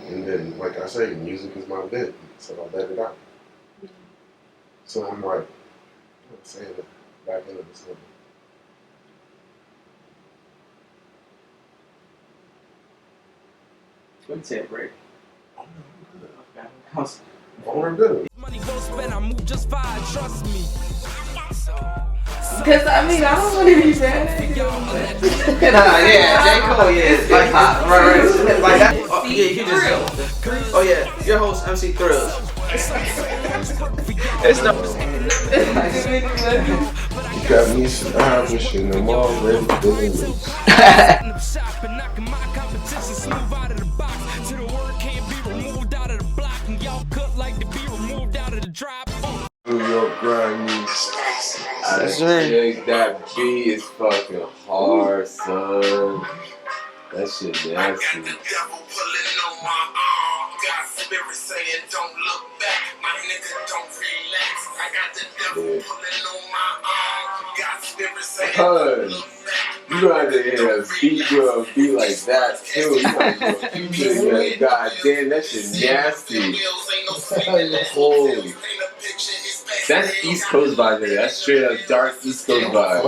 And then, like I say, music is my vent, so I let it out. So I'm like, saying it back into the summer. Let me take a break. Vulnerability. Money well spent, I move just fine, trust me. Because I mean, I don't want to be bad. Yeah, J. Cole, yeah. Like, right. Like that. Oh, yeah, you just. Oh, yeah. Your host, MC Thrillz. It's no. You got me establishing, I'm already feeling loose. New York grind me. That beat is fucking hard, son. That shit nasty. Cuz, you gonna have to hear a beat like that too. You gotta do a feature. God damn, that shit nasty. Holy. That's East Coast vibe there. That's straight up dark East Coast vibe.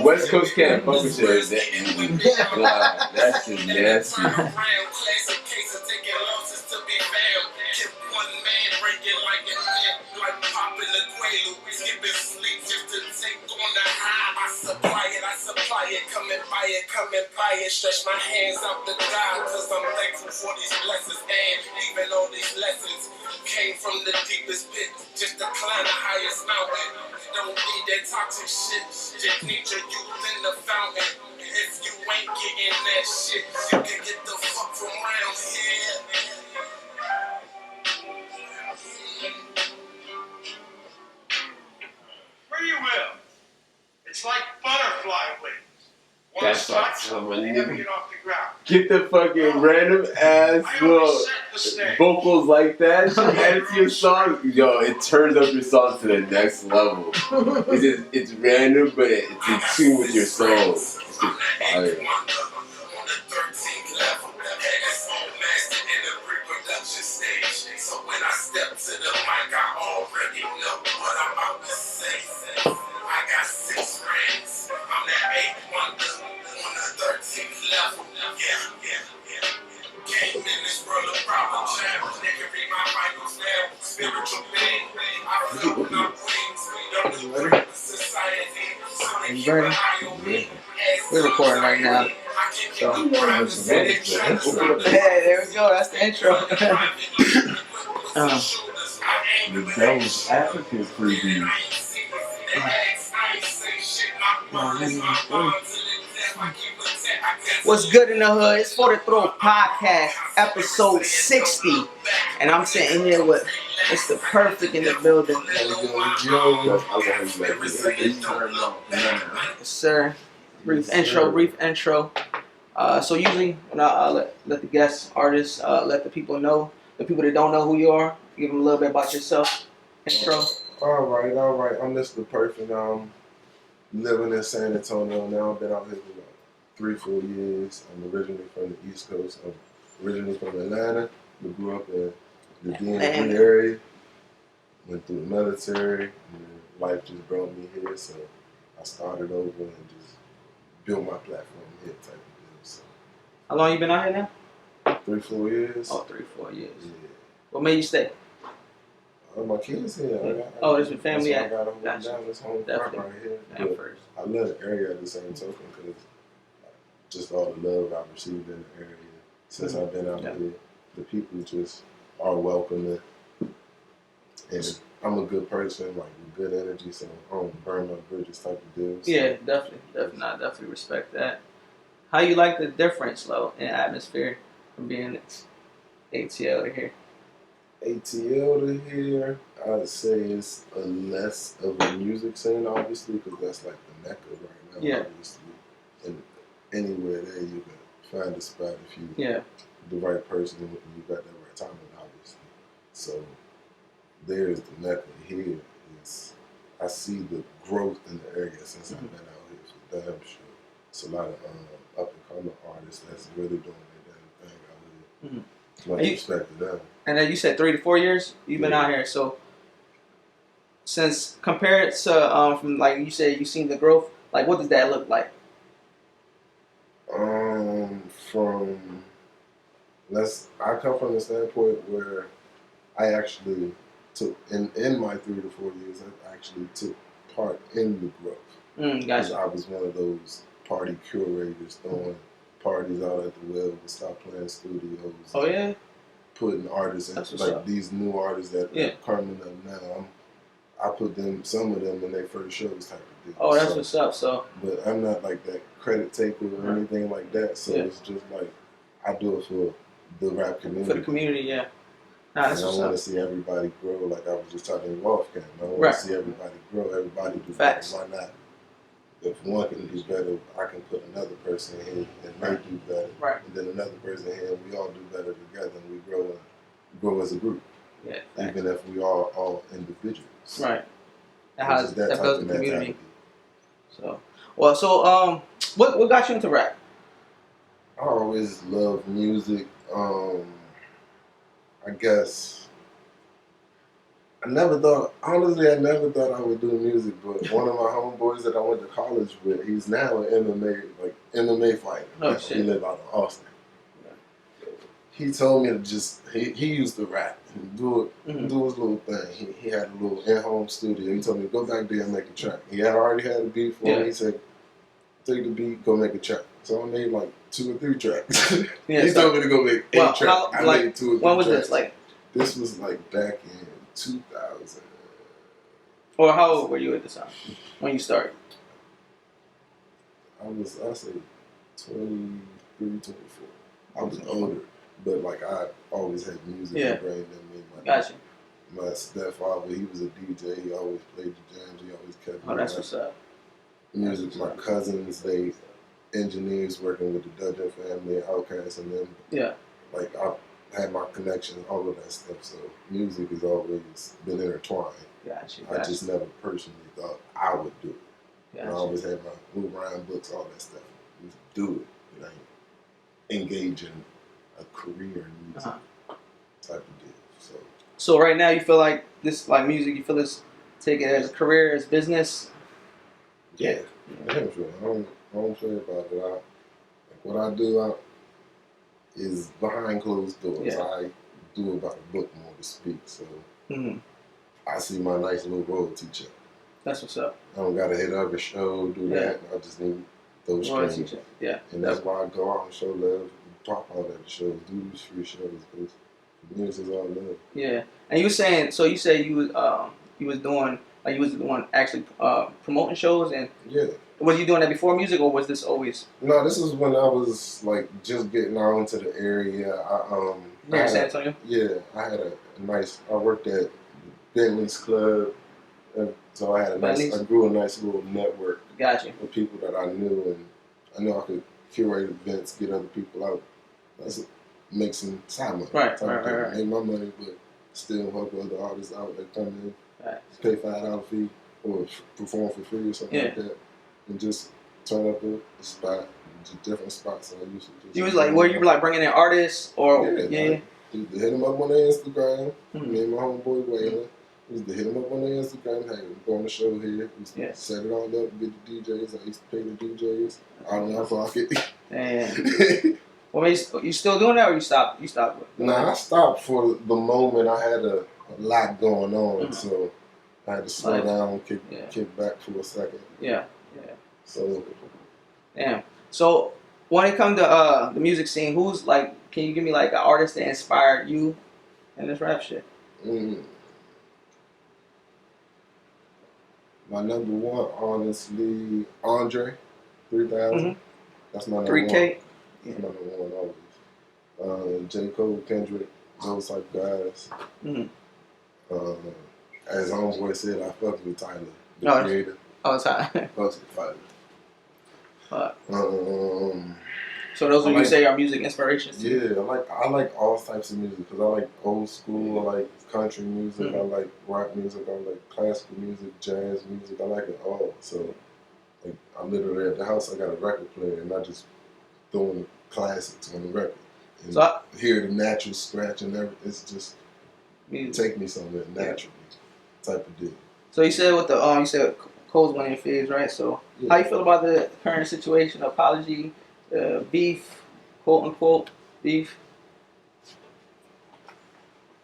West Coast can't fuck with shit like that. God, that shit nasty. Come and buy it, stretch my hands out the God, cause I'm thankful for these blessings, and even all these lessons came from the deepest pit, just to climb the highest mountain. Don't need that toxic shit, just need your youth in the fountain. If you ain't getting that shit, you can get the fuck from around here. Where you will. It's like butterfly wings. That's like someone Get off the ground. get the fucking random ass little vocals like that. She add it to your song. Yo, it turns up your song to the next level. It's random, but it's in tune with your soul. It's just fire. So when I step to the mic, I already know what I'm about to say. I got 6 rings. I'm that 8th wonder on the 13th level. Yeah. Came in this world of problem child. They can read my Bibles now. Spiritual being. I float my wings. Don't agree with society. So they keep an eye on me. We're recording right now. So, Open up the yeah, there we go. That's the intro. The devil's advocate preview. What's good in the hood? It's For the Throw Podcast, episode 60. And I'm sitting here with Mr. Perfect in the building. Yes, sir. Brief intro. So usually when I let the guest artists let the people that don't know who you are, give them a little bit about yourself. Intro. All right. I'm Mr. Perfect. Living in San Antonio now. I've been out here for about 3-4 years. I'm originally from the East Coast. I'm originally from Atlanta. We grew up in the DMV area. Went through the military. And life just brought me here, so I started over and just built my platform here type of deal. So. How long you been out here now? 3-4 years. Oh, 3-4 years. Yeah. What made you stay? My kids here. There's your family. I got to hold down this home front right here. First. I love the area at the same token because just all the love I've received in the area since I've been out here. The people just are welcoming, and I'm a good person, like with good energy, so I don't burn no bridges type of deal. So. Yeah, definitely. I definitely respect that. How you like the difference, though, in atmosphere from being ATL to here? ATL to here, I'd say it's a less of a music scene, obviously, because that's like the mecca right now. Yeah. Obviously, and anywhere there you can find a spot if you the right person and you got that right timing, obviously. So there's the mecca. Here is I see the growth in the area since I've been out here for damn sure. It's a lot of up and coming artists that's really doing their damn thing out Much And you- respect to them. And then you said 3 to 4 years you've been Yeah. out here. So since compared to from like you said, you've seen the growth. Like, what does that look like? From I come from the standpoint where I actually took in my 3 to 4 years. I actually took part in the growth. Because Gotcha. I was one of those party curators throwing parties out at the well with Stop Playing Studios. Oh yeah. Putting artists in, That's what's like up. these new artists that Yeah. are coming up now. I put some of them in their first shows type of deal. Oh, that's So, what's up. So but I'm not like that credit taker or anything like that. So Yeah. it's just like I do it for the rap community. for the community, yeah. Nah, that's And I what's want up. to see everybody grow. Like I was just talking to Wolfgang. I want Right. to see everybody grow. Everybody do Facts. better. Why not? If one can do better, I can put another person in and they do better. Right. And then another person here, and we all do better together, and we grow as a group. Yeah. Even if we are all individuals. Right. That Which has is that type builds of the community. mentality. So what got you into rap? I always loved music. I guess I never thought I would do music, but one of my homeboys that I went to college with, he's now an MMA fighter. Oh, He shit. live out in Austin. He told me to he used to rap and do his little thing. He had a little in-home studio. He told me, go back there and make a track. He had already had a beat for me. He said, take the beat, go make a track. So I made like 2 or 3 tracks. Yeah, He so- told me to go make 8 Well, tracks. how- I like, made 2 or 3 when was tracks. this? Like, This was like back in 2000. or how old were you at the time when you started? I say 23, 24. I was older, but like I always had music Yeah. ingrained in me. Gotcha. My stepfather, he was a DJ. He always played the jams. He always kept Oh, that's me what's up. music. My cousins, they engineers working with the Dudgeon family, Outkast, and them. Yeah. Like I had my connections, all of that stuff. So music has always been intertwined. Gotcha. I just never personally thought I would do it. I Gotcha. always had my little rhyme books, all that stuff. Just do it. But I ain't engage in a career in music type of deal. So right now you feel like this, like music, you feel this, take it as a career, as business. Yeah, damn sure. I don't play about it. What I do is behind closed doors. Yeah. I do about a book, more to speak. So Mm-hmm. I see my nice little royalty check. That's what's up. I don't got to hit every show, do Yeah. that. I just need those Royalty streams. check. Yeah. And that's why I go out and show love, talk out at the shows, do these free shows, because music's all love. Yeah. And you saying, so you say you was doing, like you was the one actually promoting shows, and Yeah. was you doing that before music, or was this always No, this is when I was like just getting out into the area. here in San Antonio? I had a nice. I worked at Bentley's Club, so I had a nice. Bentley's? I grew a nice little network Gotcha. of people that I knew, and I knew I could curate events, get other people out, make some side money. Right, type of thing. right. Make my money, but still help other artists out that come in, Right. pay $5 fee or perform for free or something like that, and just turn up a spot, just different spots. I used to just. You was like, where you were like bringing in artists, or Like, used to hit them up on their Instagram. Mhm. Me and my homeboy Waylon used to hit them up on their Instagram. Hey, we're going to show here. We used to Yeah. set it all up, get the DJs. I used to pay the DJs out of my pocket. And well, you still doing that, or you stopped? You stopped. Nah, I stopped for the moment. I had a lot going on, so I had to slow Life. down, kick back for a second. Yeah. So Damn. So when it comes to the music scene, who's like? Can you give me like an artist that inspired you in this rap shit? My number one, honestly, Andre 3000. Mhm. That's my number 3K. one. That's my number one always. J. Cole, Kendrick, those type guys. Mhm. As homeboy said, I fucked with Tyler, the Oh, creator. All the time. Fucked with Tyler. Fuck. Um, So those I would you like- say are music inspirations? Yeah, I like all types of music because I like old school, I like country music, I like rock music, I like classical music, jazz music. I like it all. So, like, I'm literally at the house. I got a record player, and I just throwing classics on the record. And So hear the natural scratch and everything. It's just take me somewhere naturally type of deal. So you said with the you said Cole's winning phase, right? So how you feel about the current situation? Apology, beef, quote unquote beef.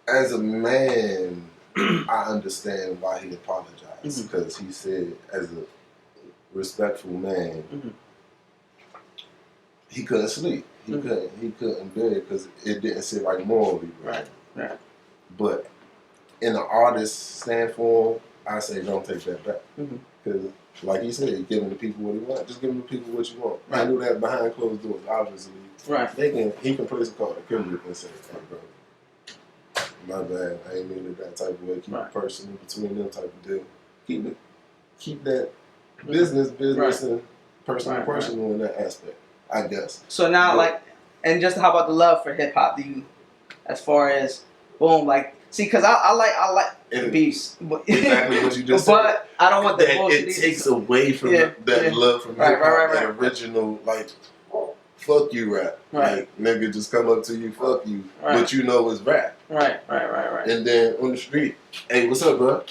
As a man, I understand why he apologized because he said, as a respectful man, he couldn't sleep. He couldn't do it because it didn't sit right morally. Right. But in an artist standpoint, I say don't take that back because, like he said, giving the people what he wants. Just giving the people what you want. I knew that behind closed doors, obviously. Right. He can place a call to Kendrick and say, "Hey, bro, my bad. I ain't mean it that type of way. Keep it personal between them type of deal. Keep that business and personal in that aspect, I guess." So now, and just how about the love for hip hop? Do you, as far as boom, see, because I like beefs, exactly what you just said. But I don't want that bullshit. It takes away from that love from hip hop, that original fuck you rap. Like, nigga just come up to you, fuck you, but you know it's rap. Right. And then on the street, hey, what's up, bro?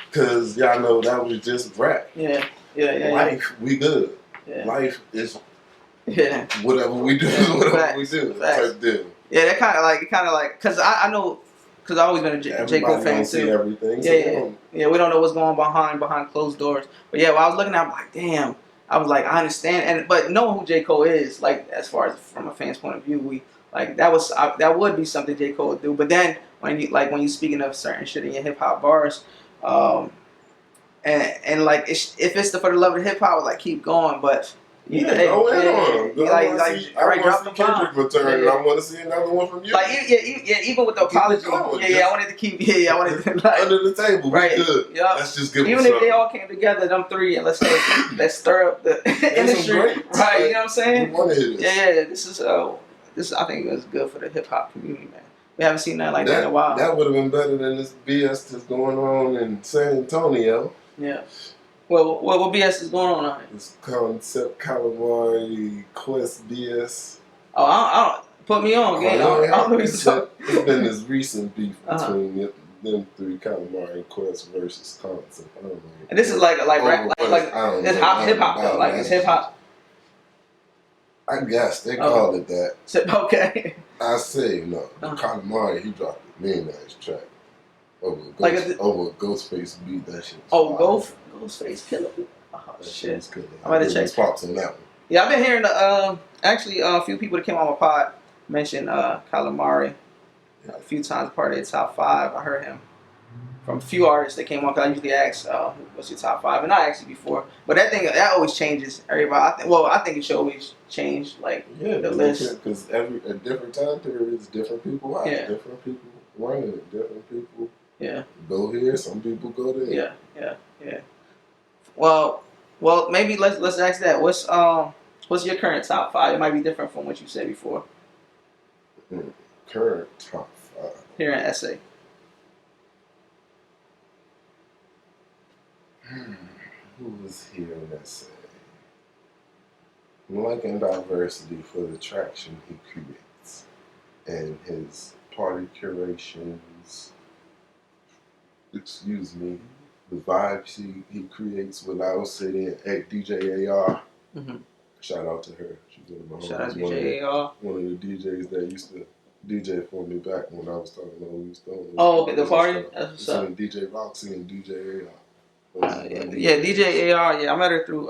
Because y'all know that was just rap. Yeah. Life, we good. Yeah. Life is whatever we do, whatever we do. Type deal. Yeah, that kind of like, because I know, because I've always been a J. Cole fan too. See everything. Yeah, we don't know what's going on behind closed doors. But yeah, when I was looking at it, I'm like, damn. I was like, I understand, but knowing who J. Cole is, as far as from a fan's point of view, that would be something J. Cole would do. But then when you speaking of certain shit in your hip hop bars, and if it's for the love of hip hop, keep going. But go in on him. I want to see Kendrick return, and I want to see another one from you. Even with the apology, I wanted to keep, I wanted to under the table, right? Good. Yep. Let's just give even if they all came together, them three, and let's stir up the industry, right? You know what I'm saying? We want to hear this. This I think is good for the hip hop community, man. We haven't seen that that in a while. That would have been better than this BS that's going on in San Antonio. Yeah. Well, what BS is going on out here? It's Concept Calamari Quest BS. Oh, I don't put me on, gang. I don't know what you're talking. It's been this recent beef between them three, Calamari and Quest versus Concept. I don't know. And this is rap, it's hip hop though. It's hip hop. I guess they called it that. Okay. I say no. Calamari, he dropped a nice track over a Ghostface beat. That shit. Ghostface killer. Oh shit! I'm about to check. Pops on that one. Yeah, I've been hearing a few people that came on my pod mention Calamari a few times, part of their top 5. I heard him from a few artists that came on. Cause I usually ask, "What's your top 5?" And I asked you before, but that always changes. Everybody, I think it should always change, the list. Because at different time periods, different people out, different people running it, different people. Yeah. Go here. Some people go there. Yeah. Well, maybe let's ask that. What's your current top 5? It might be different from what you said before. Current top 5. Here in SA. Who was here in SA? I'm liking diversity for the traction he creates and his party curations. Excuse me. The vibes he creates without sitting at DJ AR. Shout out to her. She's one of my homies. Shout out to DJ AR. One of the DJs that used to DJ for me back when I was talking about Rolling Stone. Oh, okay, the party? That's what's up. DJ Roxy and DJ AR. DJ AR. Yeah, I met her through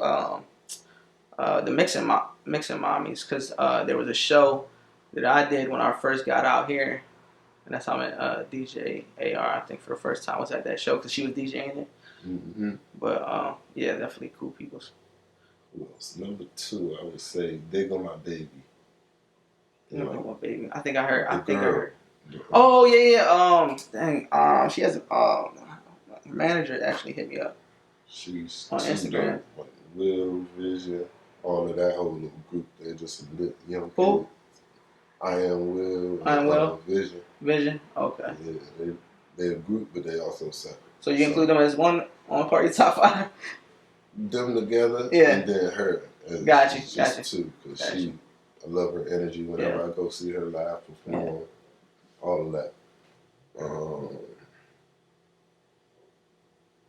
the Mixing Mommies because there was a show that I did when I first got out here. And that's how I met DJ AR, I think, for the first time was at that show because she was DJing it. Mm-hmm. But, definitely cool people. Who else? Number 2, I would say, Dig on My Baby. My baby. I think I heard. Oh, yeah. Dang. She has a manager actually hit me up. She's on Instagram. Will, Vision, all of that whole little group. They're just lit young Who? kids. I Am Will. Vision. Okay. Yeah, they're a group, but they also separate. So you include them as one on part of your top 5? Them together, yeah, and then her. Got you. Two, because she I love her energy whenever I go see her live perform. All of that.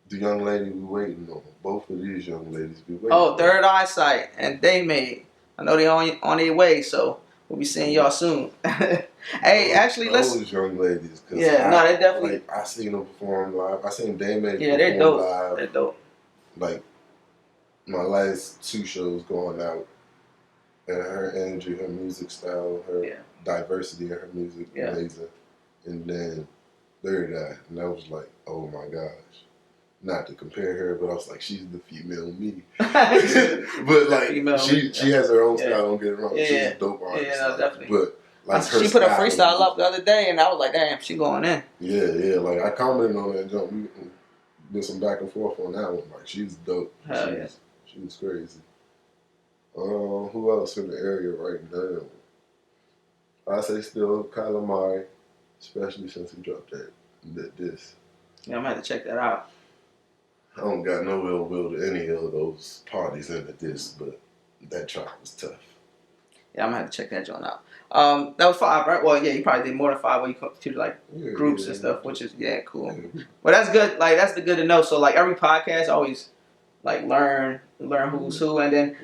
The young lady we waiting on. Both of these young ladies we waiting on. Third Eyesight and They Made. I know they on their way, so we'll be seeing y'all soon. Hey, actually, those young ladies. They definitely. Like, I seen them perform live. I seen They Made Yeah, perform they're dope. live. They're dope. Like my last 2 shows going out, and her energy, her music style, her diversity in her music, amazing. And then Third Eye, and I was like, oh my gosh. Not to compare her, but I was like, she's the female me. But like, she has her own style. Don't get it wrong. She's a dope artist. Yeah, no, definitely. But like, she put a freestyle up the other day, and I was like, damn, she going in. Yeah. Like I commented on that jump. We did some back and forth on that one. Like she's dope. She was crazy. Who else in the area right now? I say still Calamari, especially since he dropped this. Yeah, I'm gonna have to check that out. I don't got no ill will to any of those parties into this, but that track was tough. Yeah, I'm gonna have to check that joint out. That was 5, right? Well, yeah, you probably did more than 5 when you come to like groups and stuff, which is cool. Yeah. But that's good. Like that's the good to know. So like every podcast, I always like learn who's who, and then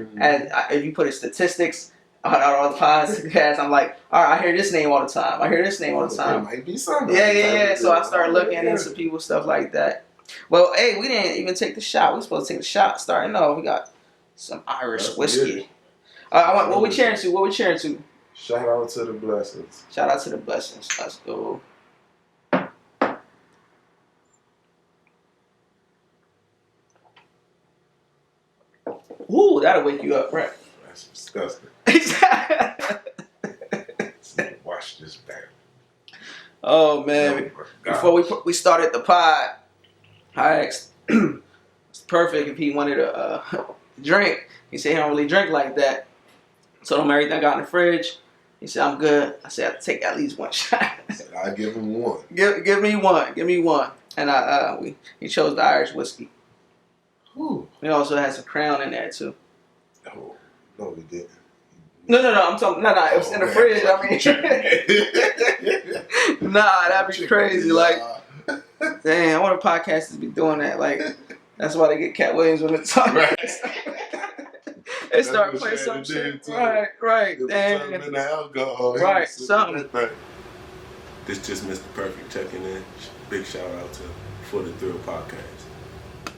if you put in statistics on all the podcasts, I'm like, all right, I hear this name all the time. It might be something. Yeah. So I started looking into people, stuff like that. Well, hey, we didn't even take the shot. We supposed to take the shot starting off. We got some Irish whiskey. What we cheering to? Shout out to the blessings. Let's go. Ooh, that'll wake you up, right? That's disgusting. Watch this back. Oh man! Before we started the pod, I asked it's perfect if he wanted a drink. He said he don't really drink like that. Told him everything I got in the fridge. He said I'm good. I said I'll take at least 1 shot. I give him one. Give me one. And he chose the Irish whiskey. Ooh. We also had some Crown in there too. Oh, no, we didn't. No. I'm talking. No. It was in the fridge. I mean, that'd be crazy. Like, damn, I want the podcasters to be doing that. Like, that's why they get Cat Williams when it's talking. Right. They start playing some shit. Right. Damn. In the alcohol. Right. Something. This just Mr. Perfect checking in. Big shout out to For the Thrill Podcast.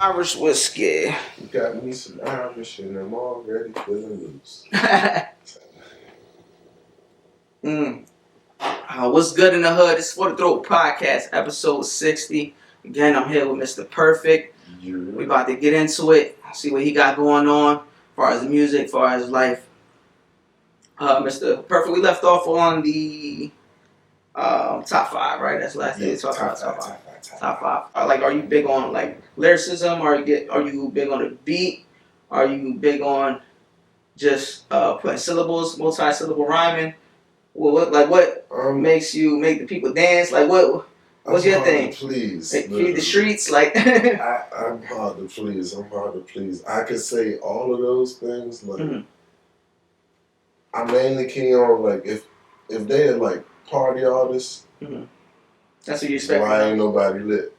Irish whiskey. You got me some Irish and I'm already feeling loose. What's good in the hood? It's For the Throat Podcast, episode 60. Again, I'm here with Mr. Perfect. We about to get into it, see what he got going on, as far as music, as far as life. Mr. Perfect, we left off on the top 5, right? That's last day. Top five. Like, are you big on like lyricism? Are you big on the beat? Are you big on just putting syllables, multi-syllable rhyming? What makes you make the people dance? Like what's your thing? Please, feed the streets. Like I'm hard to please. I could say all of those things. Like I mainly key on like if they're like party artists. That's what you expect. Why ain't nobody lit?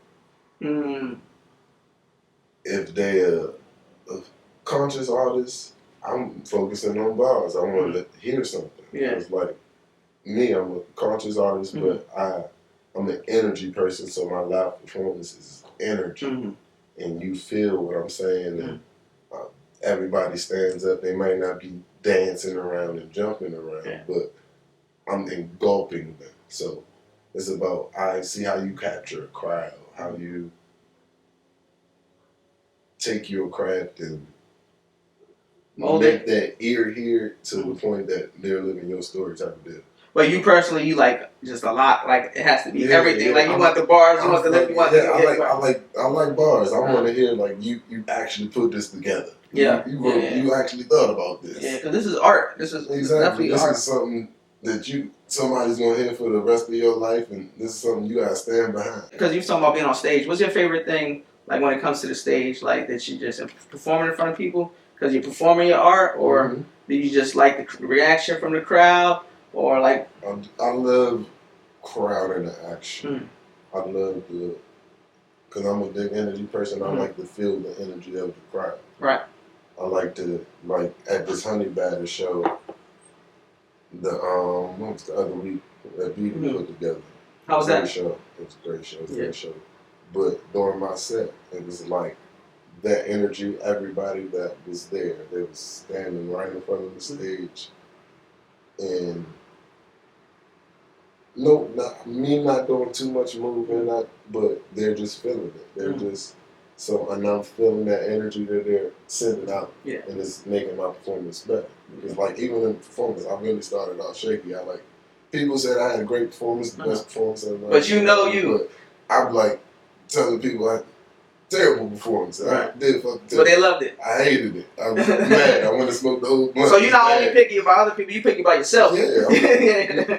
If they're a conscious artist, I'm focusing on bars. I want to hear something. Yeah. It's like me, I'm a conscious artist, but I'm an energy person, so my live performance is energy. And you feel what I'm saying, and everybody stands up. They might not be dancing around and jumping around, but I'm engulfing them. So it's about, I see how you capture a crowd, how you take your craft and make that ear hear to the point that they're living your story type of deal. But you personally, you like just a lot. Like it has to be everything. Yeah. Like you want the bars, you want the lip, you want. I like bars. I want to hear like you actually put this together. Yeah. You actually thought about this. Yeah, because this is art. This is definitely art. This is something that somebody's gonna hear for the rest of your life, and this is something you gotta stand behind. Because you're talking about being on stage. What's your favorite thing? Like when it comes to the stage, like that you just performing in front of people because you're performing your art, or Do you just like the reaction from the crowd, or like? I love crowd interaction. Mm. I love because I'm a big energy person. I like to feel the energy of the crowd. Right. I like to, like, at this Honey Batter show, what was the other week that we put together? How was that? Show. It was a great show. It was a great show. But during my set, it was like that energy, everybody that was there, they was standing right in front of the stage. And me not doing too much moving, but they're just feeling it. They're just, and I'm feeling that energy that they're sending out. Yeah. And it's making my performance better. Because, like, even in performance, I really started out shaky. People said I had a great performance, the best performance of my life. But you know you. But I'm like telling people I had terrible performance. Right. I did fucking terrible. But they loved it. I hated it. I was mad. I want to smoke the whole blunt. So you're not only picky about other people, you picky about yourself. Yeah.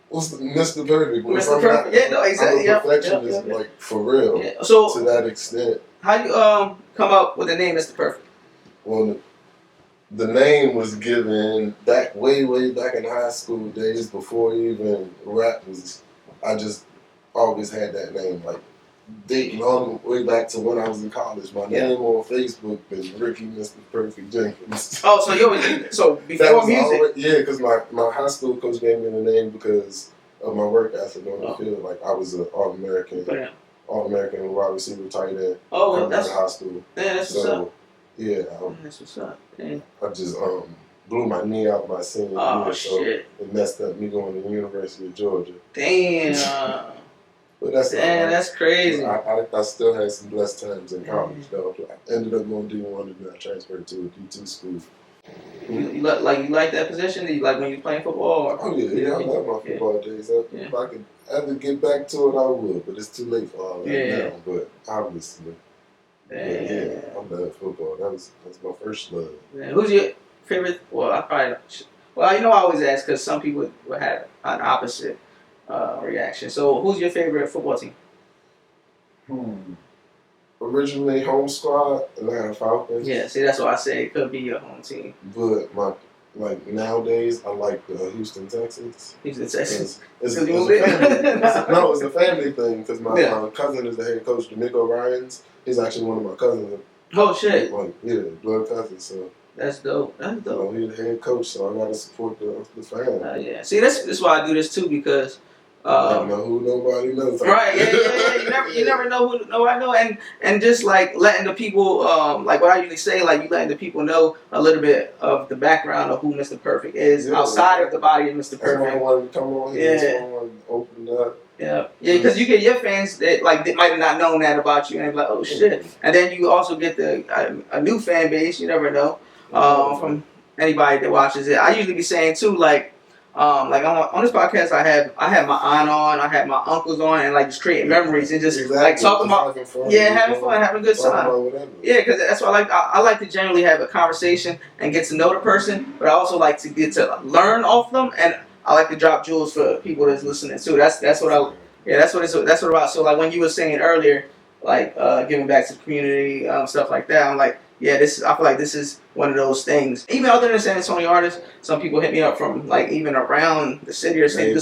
What's Mr. Perfect? Mr. Perfect. Yeah, no, exactly. I'm a perfectionist, like, for real. Yeah. So to that extent. How you come up with the name Mr. Perfect? Well, the name was given back way back in high school days before even rap was. I just always had that name, like dating all the way back to when I was in college. My name on Facebook is Ricky Mr. Perfect Jenkins. Oh, so you always before music? Because my high school coach gave me the name because of my work ethic on the field. Like, I was an All-American wide receiver tight end. Oh, that's high school. Yeah, that's what's up. Yeah, that's what's up. Damn. I just blew my knee out my senior year, so it messed up me going to the University of Georgia. Damn. But that's crazy. I still had some blessed times in college, though. I ended up going D1 and then I transferred to a D2 school. You like that position? Do you like when you're playing football? Or? Oh yeah, I love my football days. If I could ever get back to it, I would. But it's too late for all that now. But obviously, I love football. That's my first love. Yeah. Who's your favorite? Well, I always ask because some people would have an opposite reaction. So, who's your favorite football team? Originally, home squad, Atlanta Falcons. Yeah, see, that's why I say it could be your home team. But nowadays, I like the Houston Texans. Houston Texans. It's a family. No, it's a family thing because my cousin is the head coach, D'Amico Ryans. He's actually one of my cousins. Oh shit! Blood cousin. So that's dope. That's dope. He's the head coach, so I gotta support the family. Yeah. See, that's why I do this too because. I don't know who nobody knows. Right, yeah. You never know who nobody know, and just like letting the people, like what I usually say, like you letting the people know a little bit of the background of who Mr. Perfect is outside of the body of Mr. Perfect. That's why I wanted to come on here. That's why I wanted to open it up. Yeah, because you get your fans that they might have not known that about you, and they're like, oh shit, and then you also get a new fan base. You never know from anybody that watches it. I usually be saying too, like on this podcast, I have my aunt on, I have my uncles on, and like just creating memories and just like talking about having fun, having a good time. Yeah, because that's why I like to generally have a conversation and get to know the person, but I also like to get to learn off them, and I like to drop jewels for people that's listening too. That's what that's what it's about. So like when you were saying earlier, like giving back to the community, stuff like that, I'm like. Yeah, I feel like this is one of those things. Even other than San Antonio artists, some people hit me up from like even around the city or something.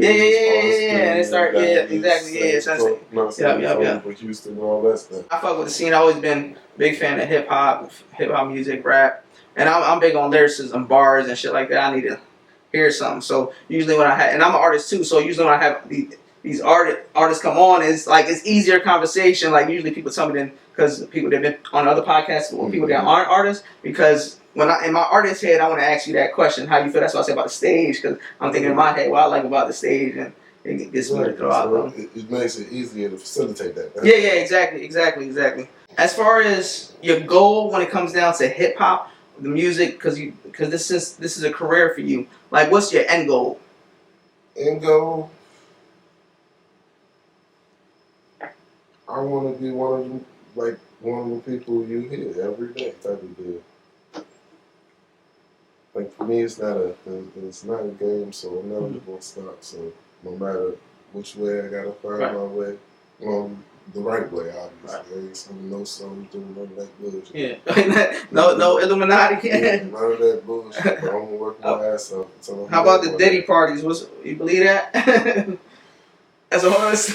Yeah. And they start, exactly. With Houston and all that stuff. I fuck with the scene. I've always been a big fan of hip hop music, rap, and I'm big on lyricism, bars and shit like that. I need to hear something. So usually when and I'm an artist too. So usually when I have these artists come on, it's easier conversation. Like usually people tell me then. Because people that have been on other podcasts, people that aren't artists, because when in my artist head, I want to ask you that question, how you feel. That's what I say about the stage, because I'm thinking in my head what I like about the stage, and it gets me to throw out. It makes it easier to facilitate that. Yeah, exactly. As far as your goal when it comes down to hip hop, the music, because this is a career for you. Like, what's your end goal? End goal. I want to be one of them. Like one of the people you hear every day type of deal. Like for me, it's not a game, so I'm never gonna stop. So no matter which way I gotta find my way, the right way, obviously. Ain't some no songs doing none of that bullshit. Yeah. no Illuminati. Yeah, none of that bullshit. But I'm gonna work my ass off. How about the Diddy parties? You believe that? That's a horse.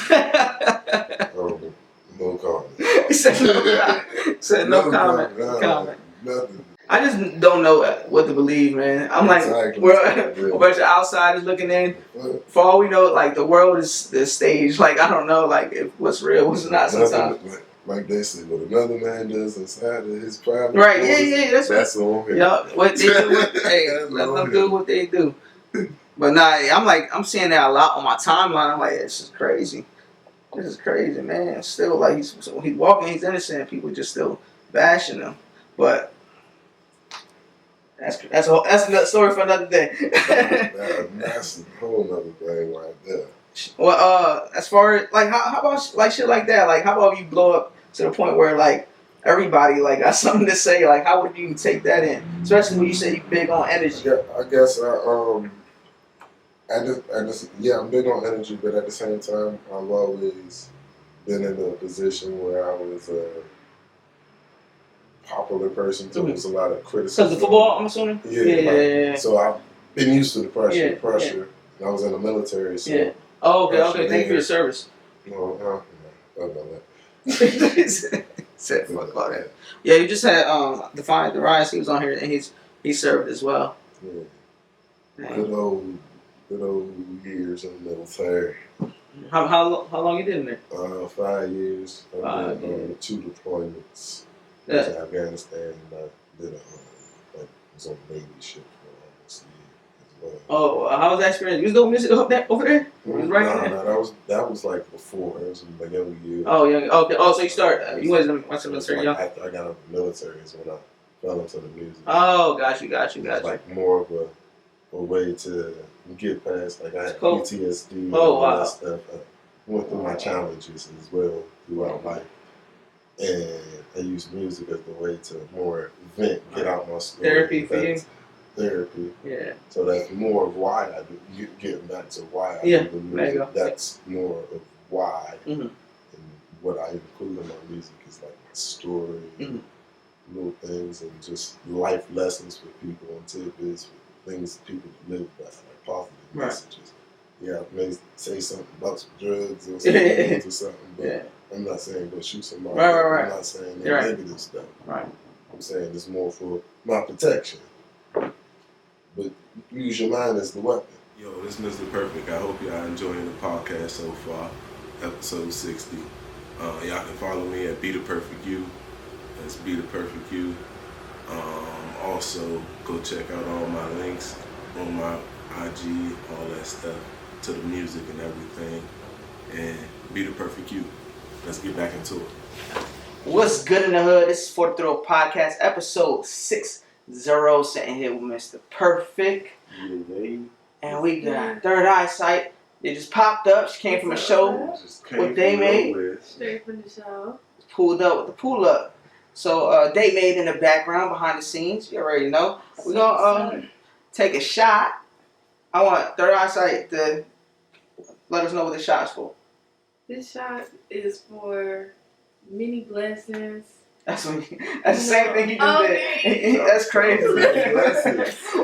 No comment. He said no comment. Comment. Nothing. I just don't know what to believe, man. I'm Exactly. like, we're a bunch of outsiders looking in. For all we know, like the world is the stage. Like I don't know, like if what's real, what's not. Sometimes, like they say, what another man does inside of his private. Right? Yeah. That's on him. Yeah. What they do? Hey, let them do what they do. But nah, I'm seeing that a lot on my timeline. I'm like, this is crazy. This is crazy, man. Still, like he's walking, he's innocent. People just still bashing him. But that's another story for another day. That's a whole other thing right there. Well, as far as like how about like shit like that? Like how about if you blow up to the point where like everybody like got something to say? Like how would you take that in? Especially when you say you big on energy. Yeah, I guess I'm big on energy, but at the same time, I've always been in a position where I was a popular person. So there was a lot of criticism. Because of football, I'm assuming? Yeah. So I've been used to the pressure. And I was in the military, so... Yeah. Oh, okay. Thank you for your service. No, fuck all that. Said fuck all that. Yeah, you just had Defiant the Rise. He was on here, and he served as well. Yeah. Good old years in the military. How long you did in there? 5 years. I did 2 deployments to Afghanistan. And I did was on Navy ship for almost a year as well. Oh, how was that experience? You was doing music over there? No, that was like before. It was in my younger years. Oh, young. Okay. Oh, so you went to the military young? After I got out of the military is when I fell into the music. Oh, got you. It was like more of a way to get past, like I had PTSD and all that stuff. I went through my challenges as well throughout life. And I use music as the way to more vent, get out my story. Therapy for you? Therapy. Yeah. So that's more of why I do, getting back to why I do the music. That's more of why. Mm-hmm. And what I include in my music is like my story, little things, and just life lessons for people and tidbits, things people live by, like positive messages. Yeah, I may say something about some drugs or some things or something, but I'm not saying go shoot somebody. Right. I'm not saying negative stuff. Right. I'm saying it's more for my protection. But use your mind as the weapon. Yo, this is Mr. Perfect. I hope y'all enjoying the podcast so far, episode 60. Y'all can follow me at Be The Perfect You. That's Be The Perfect You. Also, go check out all my links on my IG, all that stuff, to the music and everything. And Be The Perfect You. Let's get back into it. What's good in the hood? This is 4th Thrill Podcast, episode 60. Sitting here with Mr. Perfect. And we got Third Eyesight. They just popped up. She came from a show with Day Made. Straight from the show. Pulled up with the pull up. So Day Made in the background, behind the scenes. You already know. We're going to take a shot. I want Third Eyesight to let us know what the shot's for. This shot is for many blessings. That's the same thing you just did. That's crazy.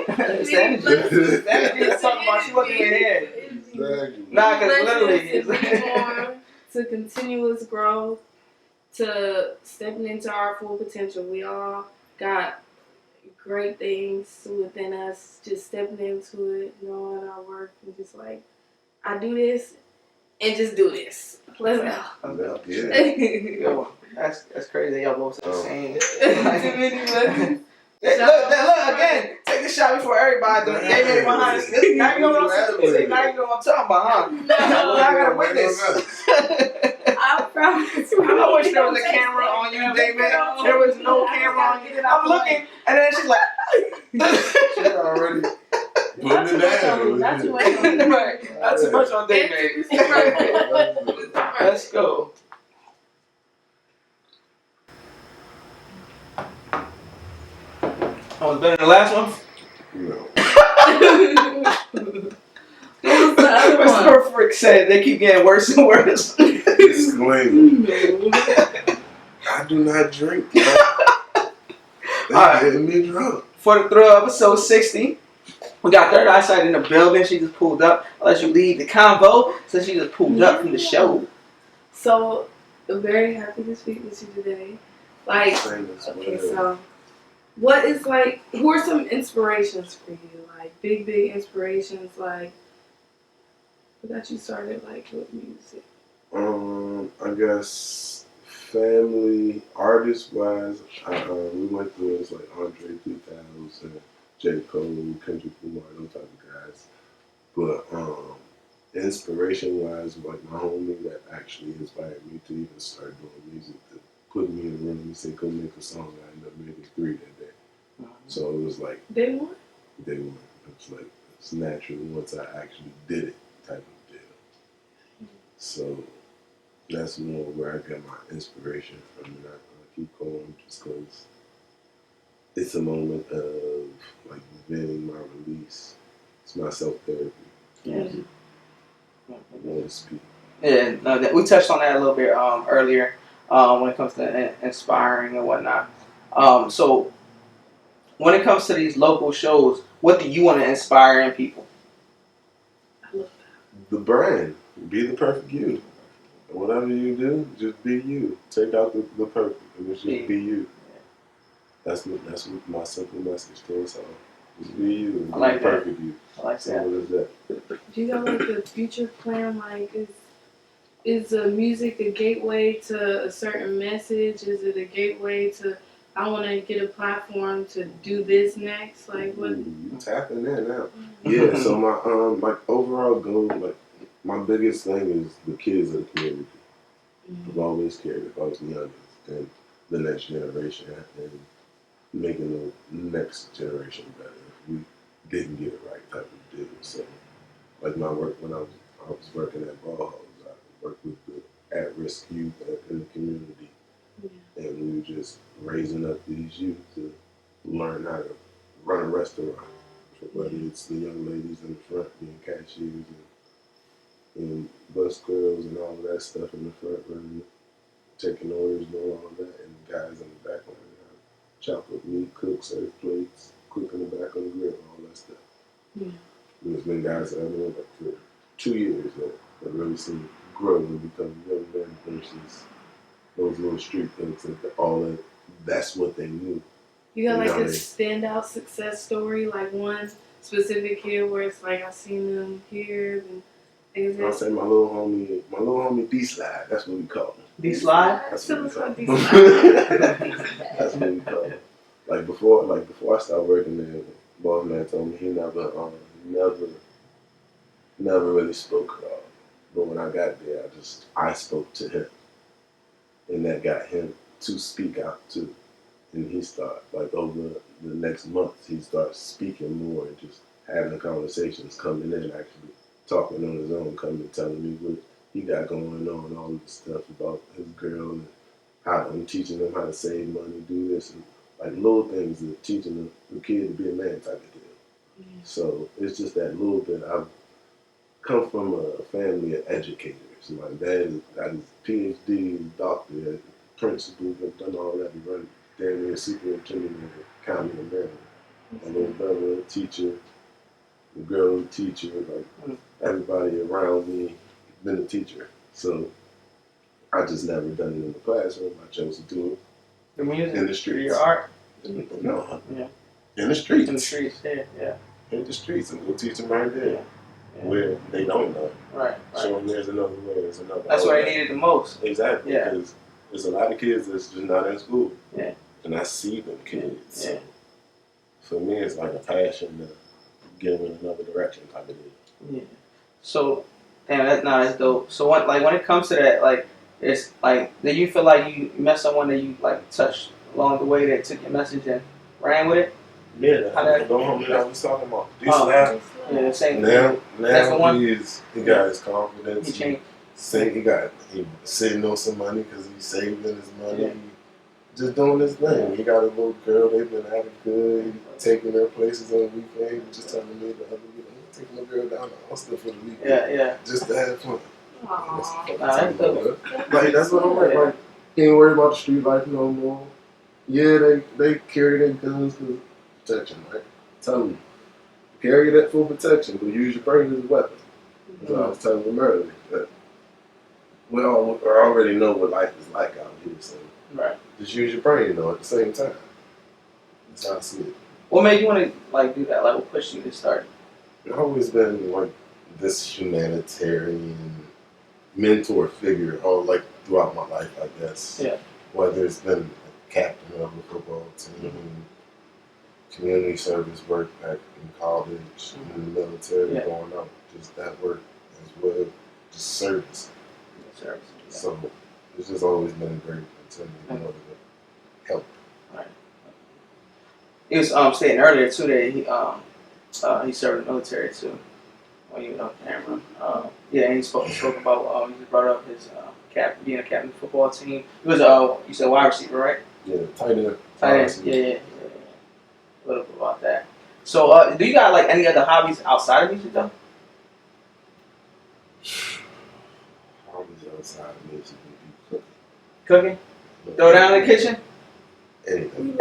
It's energy. That's talking about she wasn't in here. Nah, because literally. To continuous growth, to stepping into our full potential. We all got great things within us, just stepping into it, knowing our worth, and just like, I do this, and just do this. Let's go. Yeah. That's crazy. Y'all both the same. Look, again. Take the shot before everybody. They made it behind us. Now you know what I'm talking about, huh? Now I gotta witness. I promise. I wish there was a camera on you, David. There was no camera on you. I'm looking, and then she's like, she already putting it down. Not too much on right. Not too much on David. Let's go. Oh, was better than the last one? No. Mr. Perfect said they keep getting worse and worse. This Disclaimer. I do not drink. They getting me drunk. For the Thrill episode 60, we got Third Eyesight in the building. She just pulled up. I'll let you lead the convo since she just pulled up from the show. So, I'm very happy to speak with you today. Like, okay, so, what is like, who are some inspirations for you? Like, big inspirations, like, what got you started, like, with music? I guess family, artist-wise, we went through it like Andre 3000, J. Cole, Kendrick Lamar, those type of guys. But inspiration-wise, like my homie that actually inspired me to even start doing music, to put me in the room and say, go make a song. I ended up making 3 that day. So it was like Day one. It's like it's natural once I actually did it type of deal. So that's more where I get my inspiration from, and I keep going just because it's a moment of like venting my release. It's my self-therapy. Yeah. I want to speak. Yeah, no, we touched on that a little bit earlier when it comes to inspiring and whatnot. So when it comes to these local shows, what do you want to inspire in people? The brand. Be the perfect you. Whatever you do, just be you. Take out the perfect and just be you. That's what my simple message to us all. Just be you and be the perfect you. I like that. Simple as that. Do you got like a future plan? Like, is the music a gateway to a certain message? Is it a gateway to, I want to get a platform to do this next? Like, what? You tapping in now. Yeah. So my overall goal, like my biggest thing is the kids of the community. I've always cared about the youngest and the next generation and making the next generation better if we didn't get it right type of deal. So, like my work when I was working at Ball House, I worked with the at-risk youth in the community, and we were just raising up these youth to learn how to run a restaurant. So whether it's the young ladies in the front being cashiers and bus girls and all of that stuff in the front running, taking orders, doing all of that, and the guys in the background. Chop up meat, cook, serve plates, cook in the back on the grill, all that stuff. There's been guys that I've been with for 2 years that really seen grow and become young men versus those little street things and all that. That's what they knew. You got like a standout success story, like one specific kid where it's like I seen them here and things. I'll say my little homie D-Slide. That's what we call him. D-Slide? That's what we call him. That's what we call him. Like before I started working there, boss man told me he never really spoke at all. But when I got there, I spoke to him, and that got him to speak out too. And he started, like over the next month, he started speaking more and just having the conversations, coming in, actually talking on his own, coming telling me what he got going on, all this stuff about his girl and how I'm teaching him how to save money, do this, and like little things that teaching the kid to be a man type of deal. So it's just that little bit. I've come from a family of educators. My dad got his PhD, doctor, principal, done all that. He run damn near superintendent of the county of Maryland. My little brother, a teacher, the girl, a teacher. Like everybody around me, been a teacher. So I just never done it in the classroom. I chose to do it the music, in the streets. Your art? No. Yeah. In the streets. In the streets, yeah. In the streets, and we'll teach them right there. Where they don't know. Right. Show them there's another way, there's another way. That's where they need it the most. Exactly. Yeah. Because there's a lot of kids that's just not in school. Yeah. And I see them kids. Yeah. So for me, it's like a passion to get them in another direction type of deal. Yeah. So, damn, that's dope. So when it comes to that, like, it's like, do you feel like you met someone that you like touched along the way that took your message and ran with it? Yeah, that's the homie that I was talking about. Yeah, same. Now That's the one. he got his confidence. He changed. He sitting on some money because he's saving his money. Yeah. Just doing his thing. He got a little girl. They've been having good. He taking her places on the weekend. He was just telling me the other week, I'm taking my girl down to Austin for the weekend. Yeah. Just to have fun. Aww. That's dope. Like that's what I'm like. He ain't worried about the street life no more. Yeah, they carry their guns for protection, right? Tell them carry that for protection, but use your brain as a weapon. That's what I was telling them earlier. That we all already know what life is like out here, so Right. just use your brain though at the same time. That's how I see it. What made you want to like do that? Like, what pushed you to start? I've always been like this humanitarian mentor figure all like throughout my life, I guess. Yeah. Whether it's been a captain of a football team, community service work back in college, in the military, going out, just that work as well, just service. Service. So it's just always been a great opportunity in order to help. Right. He was stating earlier too that he served in the military too. When you know camera. Yeah, and he spoke about he brought up his being a captain of the football team. He was you said wide receiver, right? Yeah, tight end. Yeah. A little bit about that. So do you got like any other hobbies outside of music though? Hobbies outside of music would be Cooking? Throw down in the kitchen? anything.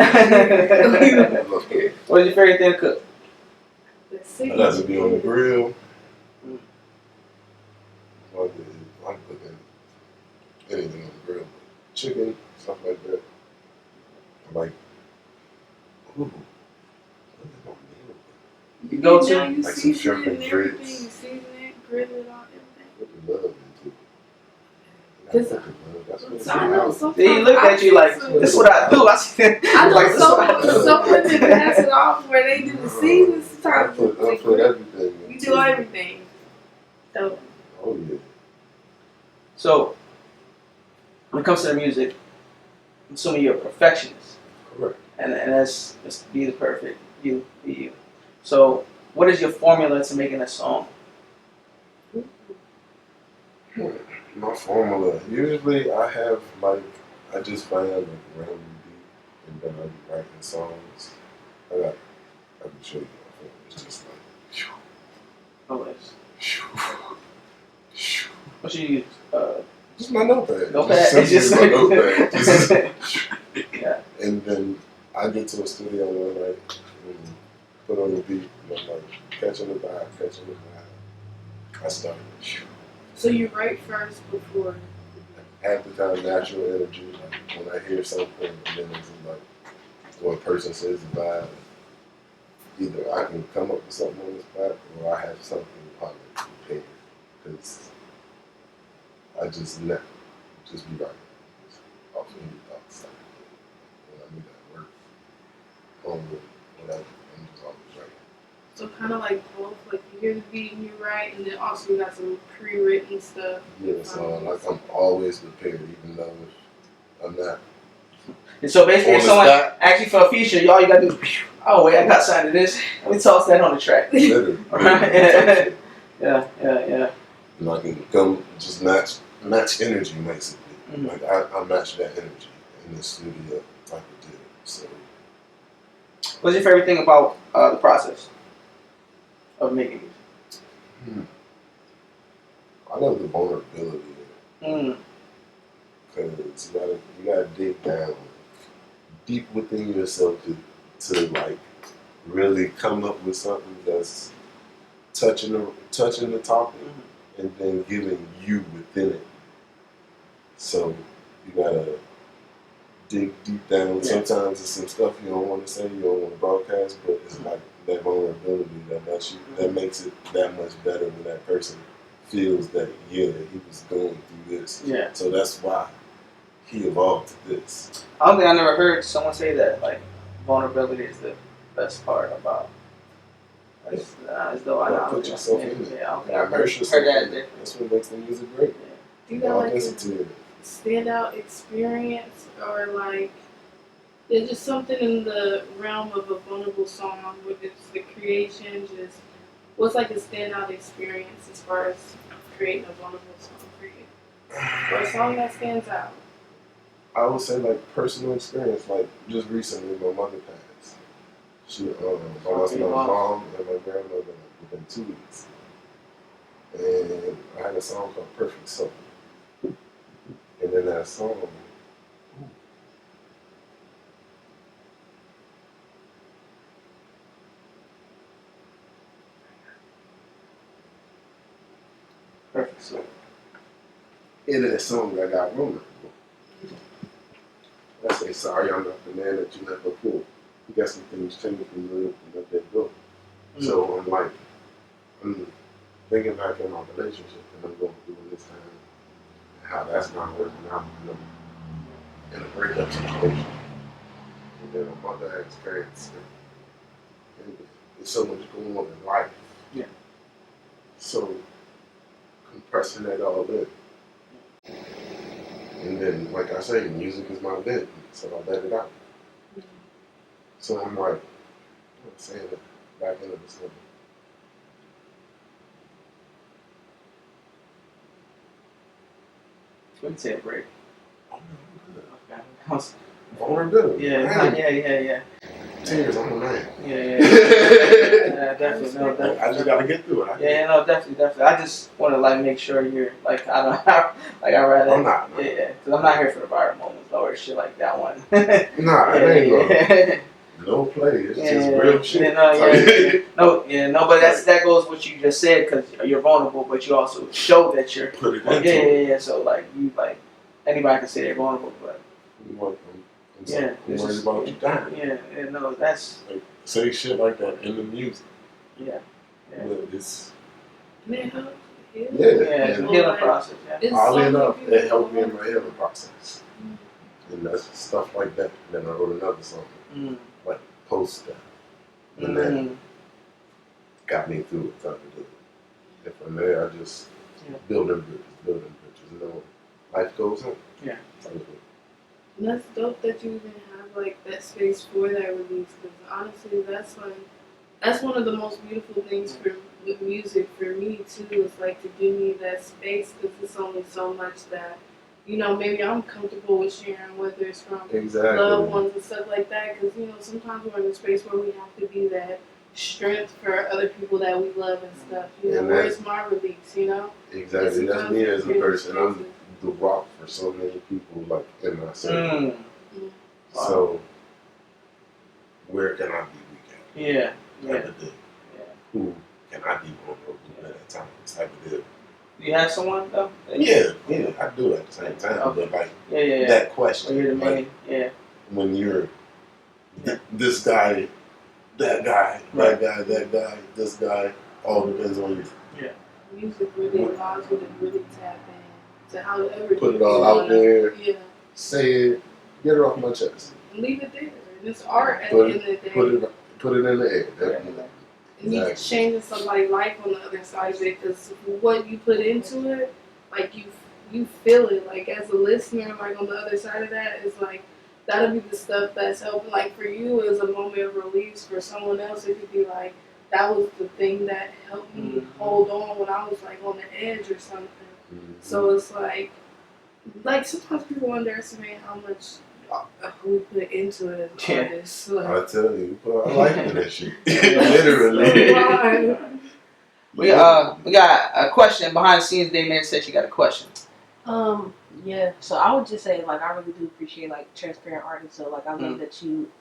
What's your favorite thing to cook? I like to be on the grill. I like cooking anything on the grill. Chicken, stuff like that. I like, ooh, You go to? You like some season shrimp it and and everything. grits. You season it, grill it, all everything. put love into it. Cause That's what it's I know about. sometimes He looked at you like, this is what I do. I said, I know like, this is what I do. some women pass it off where they do the season. I Sometimes put everything you into do it. everything. So Oh yeah. So, when it comes to the music, I'm assuming you're a perfectionist. Correct. And that's be the perfect you, be you. So, what is your formula to making a song? My formula. Usually I have I just find like a random beat and then I be writing songs. I can show you my phone. It's just like Always. phew. What you use? Just my notepad. Notepad? Just It's simply my notepad. Just, Yeah. and then I get to a studio one night and put on the beat and I'm like catching the vibe. I start. so you write first before. Half the time natural energy, like when I hear something and then it's like when a person says the vibe, either I can come up with something on the spot or I have something probably prepared because I just be writing off any thoughts like when I need that work, homework, whatever, I'm just always writing. So kind of like both, like you hear the beat and you write, and then also you got some pre-written stuff. Yeah, so like I'm always prepared even though I'm not. And so basically, On if the someone spot. asks you for a feature, all you gotta do is, oh wait, I got signed to this. Let me toss that on the track. Literally. Right. Yeah. And I can come just match energy basically. Mhm. Like I match that energy in the studio type of deal. So What's your favorite thing about the process of making music? I love the vulnerability because you gotta dig down deep within yourself to like really come up with something that's touching the topic and then giving you within it. So you gotta dig deep down. Yeah. Sometimes it's some stuff you don't want to say, you don't want to broadcast, but it's like that vulnerability that makes it that much better when that person feels that he was going through this. Yeah. So that's why he evolved to this. I don't think I never heard someone say that like vulnerability is the best part about. As though I know. Put yourself in it. Yeah, okay. Like, I've heard yourself that. in it. That's what makes the music great. Do you got like a Authenticity in it. standout experience, or like there's just something in the realm of a vulnerable song, whether it's the creation, just what's like a standout experience as far as creating a vulnerable song for you, or a song that stands out? I would say like personal experience, like just recently my mother passed. I lost my mom and my grandmother within 2 weeks. and I had a song called Perfect Soul. And in that song, Perfect. So, in that song I got vulnerable. I say, sorry, I'm not the man that you had before. You got some things changing from you and let that go. So I'm like, I'm thinking back in my relationship and I'm going through this time and how that's not working out, you know, in a breakup situation. And then my mother has parents and there's so much going on in life. Yeah. So compressing that all in. And then, like I say, music is my vent, so I let it out. So I'm like, I'm saying it back into the song. we can take a break. Oh, no, Okay. How's- vulnerability. Yeah. Tears on the man. Yeah, definitely. No, definitely. I just gotta get through it. Yeah, no, definitely. I just want to like make sure you're like I don't like I rather. I'm not. Yeah, because I'm not here for the viral moments or shit like that one. Nah, it ain't good. No play. It's just real shit. But that goes what you just said because you're vulnerable, but you also show that you're. Put it into it. Yeah. So like you like anybody can say they're vulnerable, but I'm worried it's just- about you dying. yeah, no, that's Like, say shit like that in the music. yeah. But it's Man, how? yeah. It's a And healing process. Yeah. It's oddly so enough, many it helped me in people- my healing process. And that's stuff like that. Then I wrote another song, like Post That. And that got me through it, type of deal. And from there, I just building bridges. You know, life goes on. Yeah. Type of deal. And that's dope that you even have like that space for that release. Because honestly, that's one of the most beautiful things with music for me too. Is like to give me that space because it's only so much that maybe I'm comfortable with sharing, whether it's from Exactly. loved ones and stuff like that. Because sometimes we're in a space where we have to be that strength for other people that we love and stuff. And Where's my release? Exactly. That's me as a person. I'm the rock for so many people, like in my circle. So where can I be weak at? Yeah. Type of deal. Who can I be vulnerable at times? Type of deal. You have someone though? Yeah, I do at the same time. Okay. But like Yeah. that So question, you're the like main. Yeah. when you're this guy, that guy, Right. that guy, this guy, all depends on you. Music really allows you to really tap in to however Put you it all out wanna- there. Yeah, Say it, get it off my chest. and leave it there. And it's art at Put the end of the day. Put it in the air. And you changing somebody's life on the other side of it because what you put into it, like you feel it. Like as a listener, like on the other side of that is like that'll be the stuff that's helping. Like for you, is a moment of release. For someone else, it could be like that was the thing that helped me hold on when I was like on the edge or something. So it's like sometimes people underestimate how much we put into it as artists. Like, I tell you, you put a life in that shit. Literally. We got a question behind the scenes. Dayman said she got a question. Yeah. So I would just say like I really do appreciate like transparent artists. So like I love that you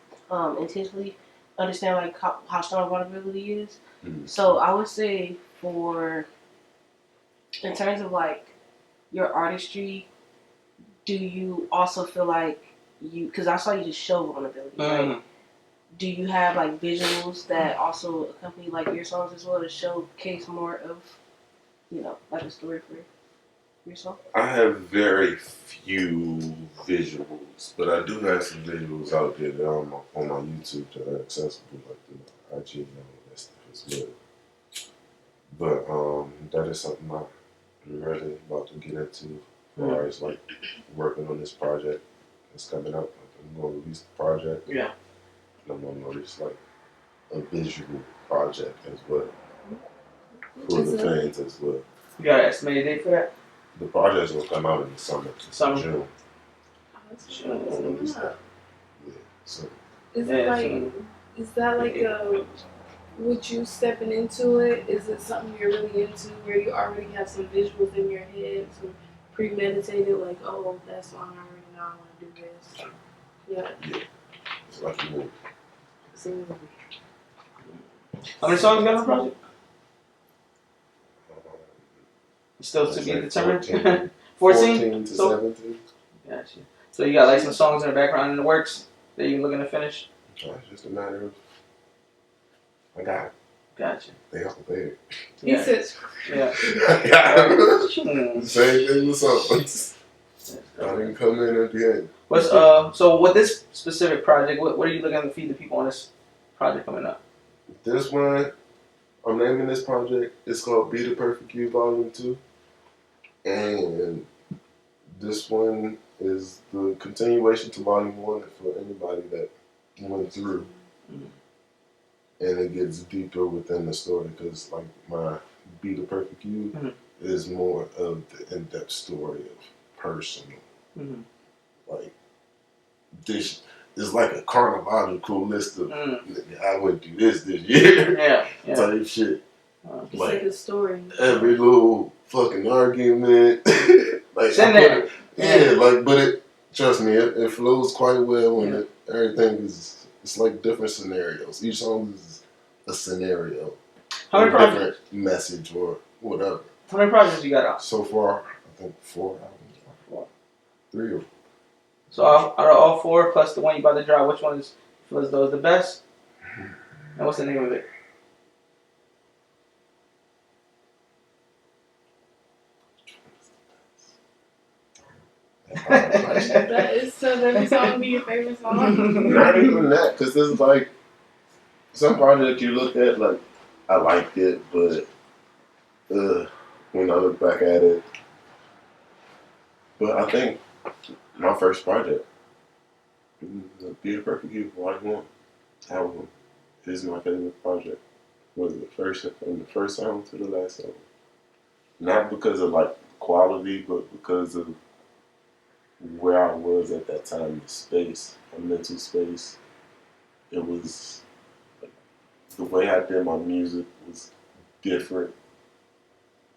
intentionally understand like how strong vulnerability is. So I would say in terms of like your artistry, do you also feel like because I saw you just show vulnerability, right? Do you have like visuals that also accompany like your songs as well to showcase more of, like a story for your song? I have very few visuals, but I do have some visuals out there that are on my YouTube that are accessible, like the IG and all that stuff as well. But that is something I'm really about to get into as far as like working on this project that's coming up. Like, I'm going to release the project. Yeah. And I'm going to release like a visual project as well for the fans as well. You got an estimated date for that? The project's going to come out in the summer. June. Is Yeah. So it like? Is that like a with you stepping into it, is it something you're really into where you already have some visuals in your head, some premeditated, like, oh, that song, I already know I want to do this? Yeah. It's like a movie. It's a movie. How many songs you got on the project? Uh, Still to be like determined. 14. 14? 14 to So, 17. gotcha. So you got like some songs in the background in the works that you're looking to finish? It's just a matter of, I got it. Gotcha. They all there. He Yeah. says, Yeah. I got it. Hmm. Same thing with songs. I didn't come in at the end. What's so with this specific project, what are you looking to feed the people on this project coming up? This one, I'm naming this project, it's called Be the Perfect You Volume 2. And this one is the continuation to Volume 1 for anybody that went through. Mhm. And it gets deeper within the story because, like, my Be the Perfect You Mhm. is more of the in-depth story of personal. Mm-hmm. Like, this is like a chronological list of, I went through this year. Yeah. Type shit. it's like a story. Every little fucking argument. Like, It's in there. but it, trust me, it flows quite well when everything is, it's like different scenarios. Each song is a scenario. How many a different projects? message or whatever. How many projects you got out? So far, I think 4 albums. 4. 3 or 4. So out of all 4 plus the one you about to drop, which one is feels those the best? And what's the name of it? That is so every song be your favorite song? Not even that, because this is like some project you look at, like, I liked it, but when I look back at it, but I think my first project, Be the Perfect You, Volume 1 album, is my favorite project. Was the first from the first song to the last song. Not because of like quality, but because of where I was at that time, the space, my mental space. It was the way I did my music was different.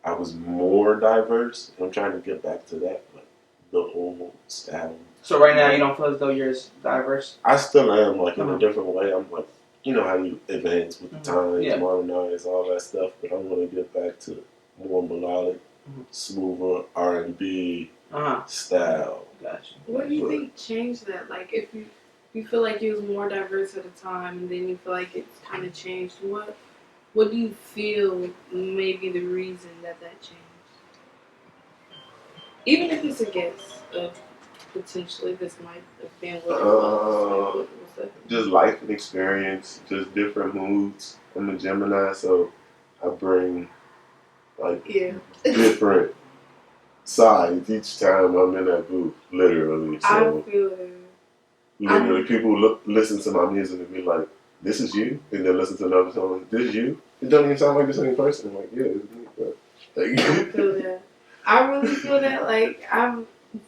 I was more diverse. I'm trying to get back to that, like the old style. So right now you don't feel as though you're as diverse? I still am, like, in a different way. I'm like, you know how you advance with the times, modernize, all that stuff. But I want to get back to more melodic, smoother R&B style. Gotcha. What do you think changed that? Like, if you feel like you was more diverse at the time, and then you feel like it's kind of changed, what do you feel may be the reason that changed? Even if it's a guess of potentially this might have been what it was. Just life and experience, just different moods. I'm a Gemini, so I bring like different sides each time I'm in that booth, literally. So I feel that. Literally, people listen to my music and be like, "This is you," and then listen to another song, "This is you." It doesn't even sound like the same person. I'm like, yeah, it's me. But, like, I feel that. I really feel that. Like,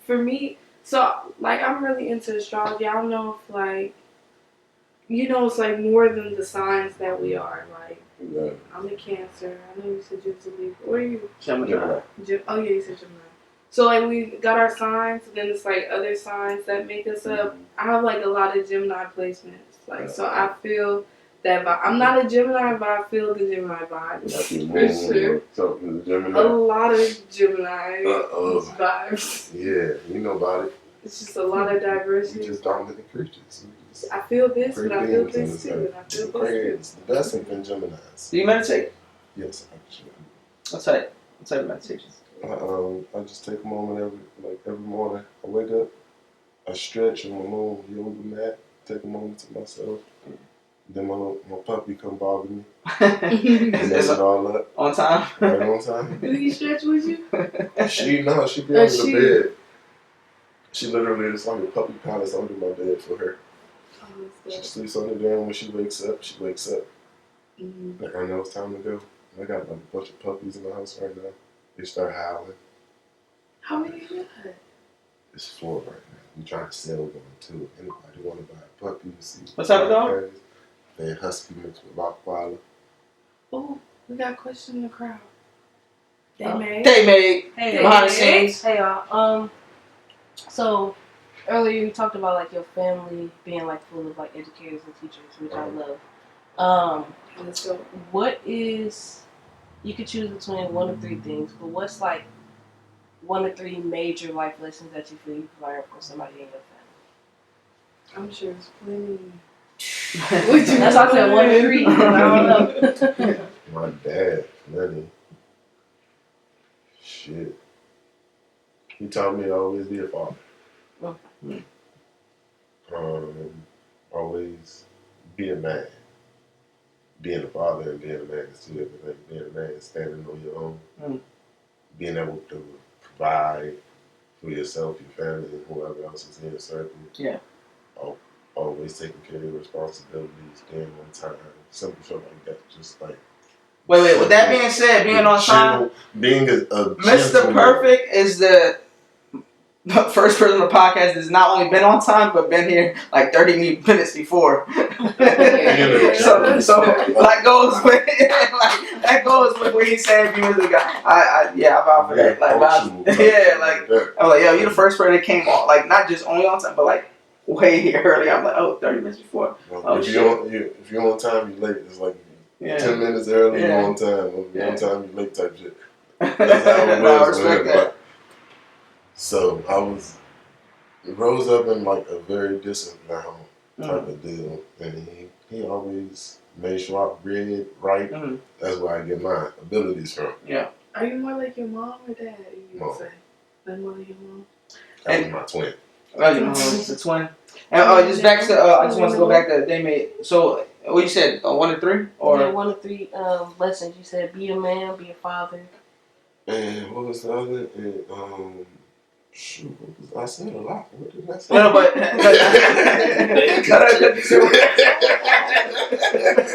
for me, so like I'm really into astrology. I don't know if like, it's like more than the signs that we are. Like, I'm a Cancer. I know you said you was a Libra. What are you? Gemini. Oh yeah, you said Gemini. So like we got our signs, then it's like other signs that make us up. I have like a lot of Gemini placements. Like, so I feel that vibe. I'm not a Gemini, but I feel the Gemini vibes. For sure. Something Gemini. A lot of Gemini vibes. Yeah, you know about it. It's just a lot of diversity. We just dominant creatures. I feel this, but I feel this too. And I feel this too. It's the best thing in Geminis. Do you meditate? Yes, actually. What type of meditation? I just take a moment every morning. I wake up, I stretch on my little yoga mat, take a moment to myself. Then my puppy come bother me. Mess it all up. On time? Right on time. Do he stretch with you? She be under the bed. She literally is like a puppy palace under my bed for her. She sleeps under there, and when she wakes up, Mm-hmm. Like, I know it's time to go. I got like a bunch of puppies in the house right now. They start howling. How many you got? It's 4 right now. I'm trying to sell one too. Anybody want to buy a puppy? You see? What type of dog? They're husky mixed with Rottweiler. Oh, we got a question in the crowd. They Oh. made. Hey, behind the scenes. Hey y'all. So earlier you talked about like your family being like full of like educators and teachers, which I love. Let's go. What is, you could choose between one of three things, but what's like one of three major life lessons that you feel you've learned from somebody in your family? I'm sure it's plenty. That's why I said one of three. I don't know. My dad, Lenny. Shit. He taught me to always be a father. Always be a man. Being a father and being a man is two different things. Being a man is standing on your own. Being able to provide for yourself, your family, and whoever else is in your circle. Yeah. Always taking care of your responsibilities, being on time. Simple shit like that. Just like. Wait. With that being said, being on time, being a Mr. gentleman. Perfect is the first person on the podcast that's not only been on time, but been here like 30 minutes before. so that goes with what he said. He was the guy. I vouch for that. I'm like, yo, you the first person that came on, like not just only on time, but like way early. I'm like, 30 minutes before. If you're on time, you're late. It's like 10 minutes early, you're on time. If you're on time, you're late type shit. That's how it was with him. But, so I rose up in like a very disciplined home type of deal, and he always made sure I read right. That's where I get my abilities from. Yeah. Are you more like your mom or dad? You Mom. say? I'm more like your mom. That was my twin. Oh, your mom was a twin. And just back to I just want to go back to they made. So what you said? 1 to 3 or yeah, 1 to 3 lessons. You said be a man, be a father. And what was the other? And, shoot, I said a lot. What did I say? No, but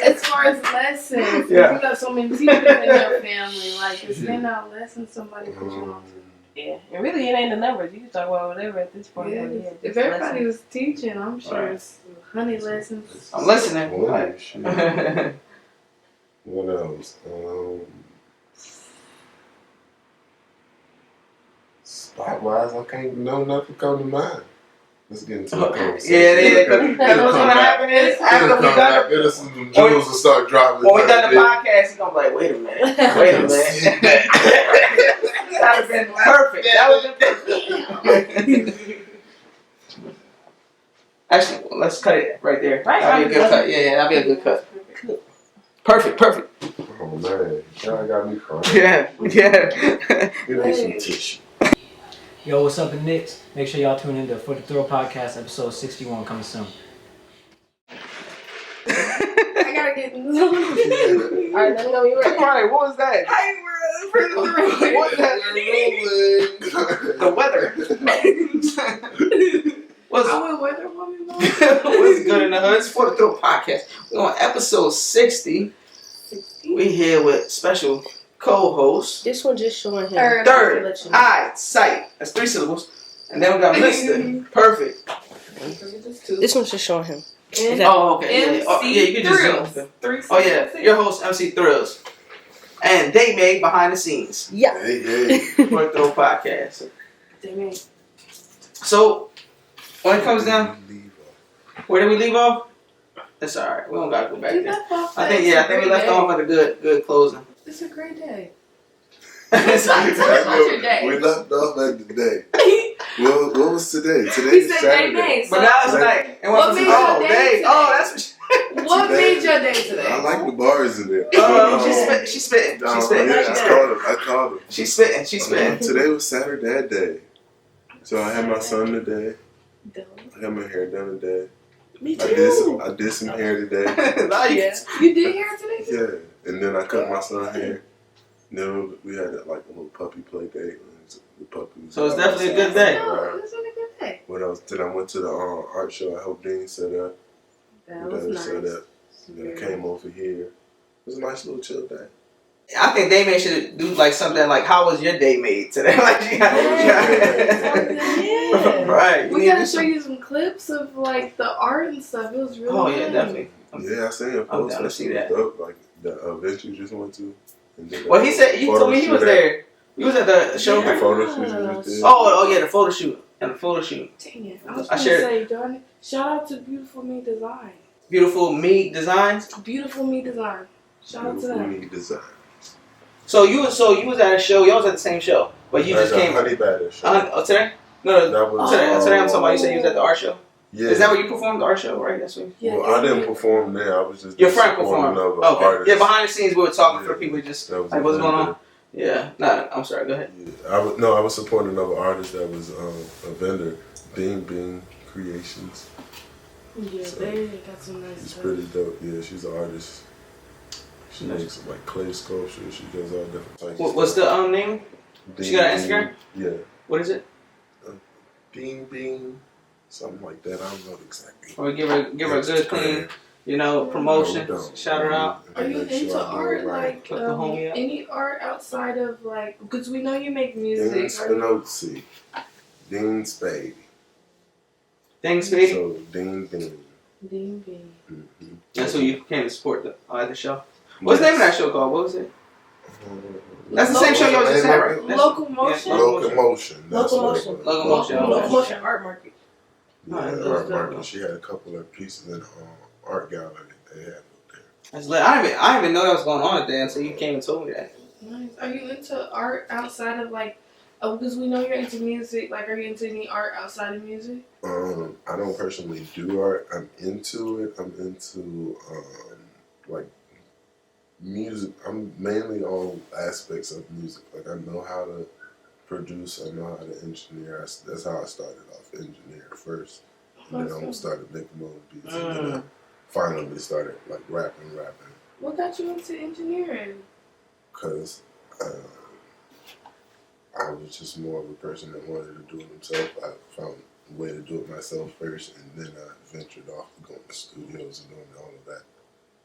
as far as lessons, you got so many teachers in your family. Like, is there not lessons somebody put you on to? Yeah, and really it ain't the numbers. You can talk about whatever at this point. Yeah, Yeah, if everybody was teaching, I'm sure it's 100 lessons. I'm listening. What else? Spot-wise, I can't know nothing come to mind. Let's get into the conversation. Because what's going to happen is after we done the some jewels will start dropping. When we done the podcast, he's going to be like, wait a minute. That would have been perfect. That would have been perfect. Actually, let's cut it right there. That'll be a good cut. Yeah, that'll be a good cut. Perfect. Oh, man. Y'all got me crying. Yeah. Give me some tissue. Yo, what's up, and Knicks? Make sure y'all tune in to For the Thrill Podcast, episode 61, coming soon. I gotta get in the zone. Alright, let me know when you're ready. Right, what was that? What was that? The weather. I went weather woman. What's good in the hood? It's For the Thrill Podcast. We're on episode 60. We here with special co-host. This one just showing him. Third eye sight. That's 3 syllables. And then we got Mr. Perfect. This one's just showing him. Oh, okay. You can just zoom. Oh yeah, your host MC Thrillz. And they made behind the scenes. Yeah. Hey. For the Thrill Podcast. They made. So when it comes down, where did we leave off? That's alright. We don't gotta go back there. I think we left off at a good closing. It's a great day. It's not your day. We left off at the day. What was today? Today's said Saturday. day. But now it's night. And What made your day today? Oh, that's What made your day today? I like the bars in there. She's spitting. Yeah, I called him. She's spitting. Today was Saturday day. So I had my son today. I got my hair done today. Me too. I did some hair today. You did hair today? Yeah. And then I cut my son's hair. And then we had like a little puppy play date. The puppy was So it's definitely a good day. No, it's really a good day. What else? Then I went to the art show. I helped Dean set up. That was nice. Set up. Then I came over here. It was a nice little chill day. I think Daymay should do like something like, "How was your day made today?" Like, right. We gotta show you some clips of like the art and stuff. It was really. Oh yeah, definitely. Yeah, I seen it. I'm down to see that. Dope. Like The event you just went to. And did Well, he said he photo told me he shoot was at- there. He was at the show. The photo shoot you just did. Oh yeah, the photo shoot and the photo shoot. Dang it! I was I gonna shared- say, darn it! Shout out to Beautiful Me Design. Beautiful Me Designs. Beautiful Me Design. Shout out to Beautiful them. Me design. So you was at a show. Y'all was at the same show, but you just That's a came. Honey Badger show. Today? No, That was today I'm talking about. You said you was at the art show. Yeah. Is that what you performed the art show, right? That's what. Yeah, Well, I didn't perform there. I was just Your friend supporting performed. another Okay. artist. Yeah, behind the scenes we were talking Yeah. for people just That was like what's a going vendor. on. Yeah. Nah, I'm sorry. Go ahead. Yeah, I was supporting another artist that was a vendor, Bing Creations. Yeah, So, they got some nice She's stuff. pretty dope. Yeah, she's an artist. She makes like clay sculpture. She does all different types. What's the name? She got an Instagram? Yeah, What is it? Bing, something like that. I don't know exactly. Or give her a good clean, promotion. No, don't. Shout her out. Are you Make sure into I do art, it right. like Put the homie up. any art outside of like? Because we know you make music. Dean Are you- Spinozzi, Dean Spade. Thanks, baby. So Dean. Dean B. Mm-hmm. That's who you came to support at the show. What's the name of that show called? What was it? That's the same show y'all just had, right? That's- Locomotion. yeah. Locomotion. That's Locomotion. what it was. Locomotion. Locomotion Art Market. Yeah, Alright, art that's market. dope. She had a couple of pieces in the art gallery they had up there. That's lit. I didn't even know that was going on at there until you came and told me that. Nice. Are you into art outside of like? Oh, because we know you're into music. Like, are you into any art outside of music? I don't personally do art. I'm into it. I'm into like music. I'm mainly all aspects of music. Like I know how to produce. I know how to engineer. That's how I started off, engineer first, and then I started making my own beats, and then I finally started like rapping. What got you into engineering? Cause I was just more of a person that wanted to do it himself. I found a way to do it myself first, and then I ventured off to going to studios and doing all of that.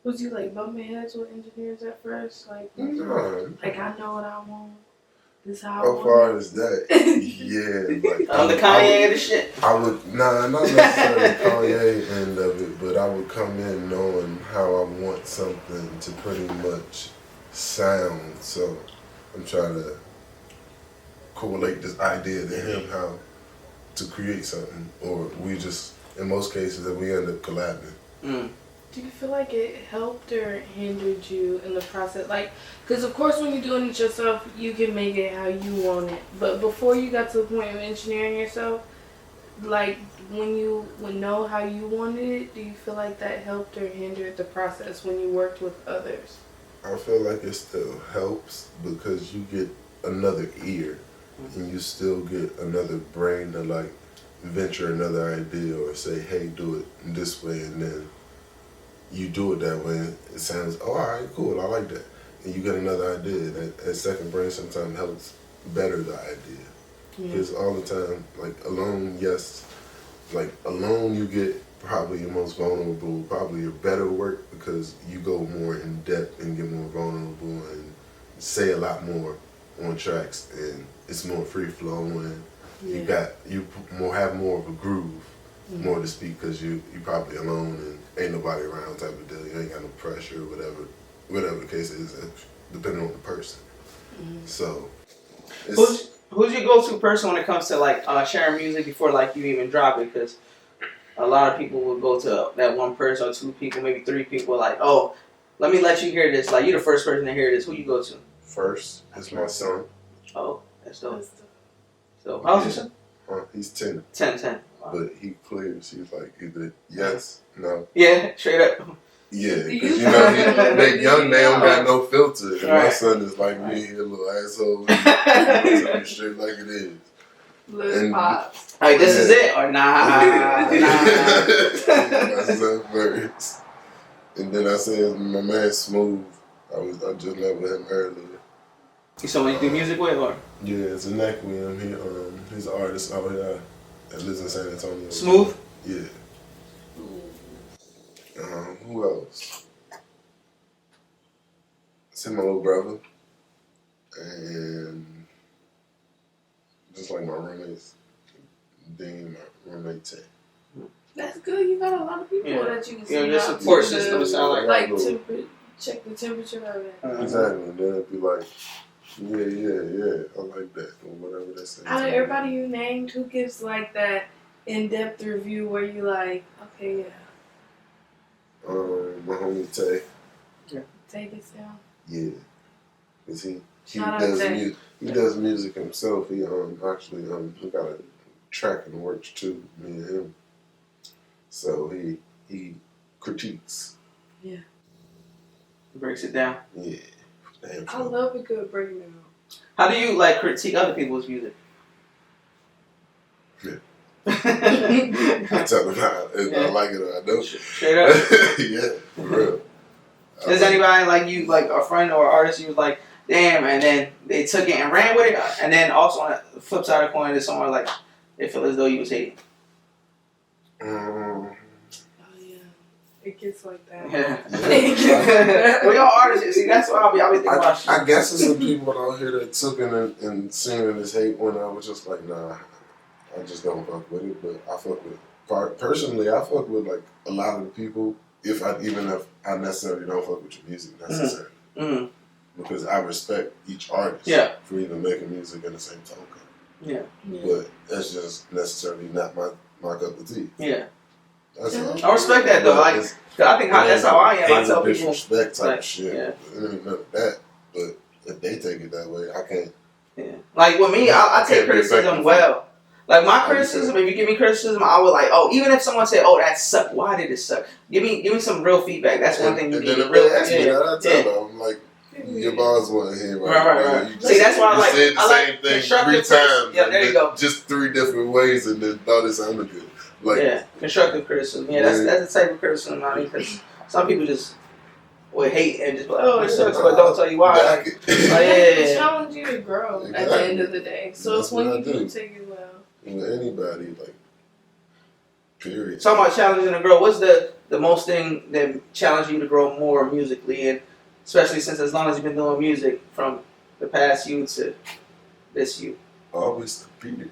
Was you like bumping heads with engineers at first? Like, No. like I know what I want. This is how I How want far it. as that? Yeah, like I'm the Kanye of the shit. I would not necessarily Kanye end of it, but I would come in knowing how I want something to pretty much sound. So I'm trying to correlate this idea to him how to create something, or we just in most cases that we end up collabing. Do you feel like it helped or hindered you in the process? Like, because of course when you're doing it yourself, you can make it how you want it. But before you got to the point of engineering yourself, like when you would know how you wanted it, do you feel like that helped or hindered the process when you worked with others? I feel like it still helps because you get another ear and you still get another brain to like venture another idea or say, hey, do it this way, and then you do it that way. It sounds, oh, all right, cool, I like that. And you get another idea. That second brain sometimes helps better the idea. Because all the time, like alone, yes, like alone you get probably your most vulnerable, probably your better work because you go more in depth and get more vulnerable and say a lot more on tracks, and it's more free flowing. You have more of a groove, more to speak, because you probably alone and ain't nobody around type of deal. You ain't got no pressure or whatever the case is, depending on the person. So, Who's your go-to person when it comes to like sharing music before like you even drop it? Because a lot of people will go to that one person or two people, maybe three people. Like, oh, let me let you hear this. Like, you're the first person to hear this. Who you go to? First is my son. Oh, that's dope. So, how's your son? He's 10. 10. Wow. But he clears. He's like either yes, no. Yeah, straight up. Yeah, because you know, they young, they don't got no filter. And my son is like me, a little asshole. Tell me straight like it is. Little pops. Hey, this is it or nah? My son first. And then I said, my man Smooth. I just met with him earlier. You someone you do music with, or? Yeah, it's a neck with him. He's an artist out here that lives in San Antonio. Smooth? Yeah. Who else? See my little brother. And just like my roommates. Dean, my roommate Tay. That's good. You got a lot of people that you can see. Yeah, your support system sound like check the temperature of it. Exactly. And then it'd be like, yeah, I like that, or whatever they say. Out of everybody you named, who gives like that in-depth review where you like, okay, yeah, My homie Tay. take this down. Yeah. Cause he Shout out does Tay. he does music himself. He actually we got a track in the works too, me and him. So he critiques. Breaks it down. Yeah. Damn. I love a good breakdown. How do you like critique other people's music? Yeah. I tell them if I like it or I don't. Straight up. Yeah, for real. Does anybody like you, like a friend or artist, you was like, damn, and then they took it and ran with it, and then also on the flip side of the coin, there's someone like they feel as though you was hating. Oh yeah, it gets like that. Yeah. Well, y'all artists, see, that's what I'll be thinking about shit. I guess there's some people out here that took it and seen it as hate when I was just like, nah, I just don't fuck with it. But I fuck with it. Personally, I fuck with like a lot of the people, even if I necessarily don't fuck with your music necessarily. Mm-hmm. Because I respect each artist for even making music in the same token. Yeah. But that's just necessarily not my cup of tea. Yeah. That's all. I respect that though. Like, cause I think that's how I am. I tell people disrespect type like, shit. Yeah. It ain't none of that. But if they take it that way, I can't. Yeah. Like with me, I take criticism well. Like my criticism, if you give me criticism, I would like, oh, even if someone said, oh, that sucked, why did it suck? Give me some real feedback. That's one thing you need. And then if they ask me that, I tell them, like, your bars wasn't here right. You See, that's why I like. said the same thing 3 times. Yeah, there you go. Just 3 different ways, and then thought it sounded good. Like, yeah, constructive criticism. Yeah, that's the type of criticism I mean, because some people just would hate and just be like, oh, it sucks, but don't tell you why. Like, It challenge you to grow at the end of the day. So it's when you do take it well. With anybody, like, period. Talking about challenging to grow, what's the most thing that challenged you to grow more musically, and especially since as long as you've been doing music from the past you to this you? Always competing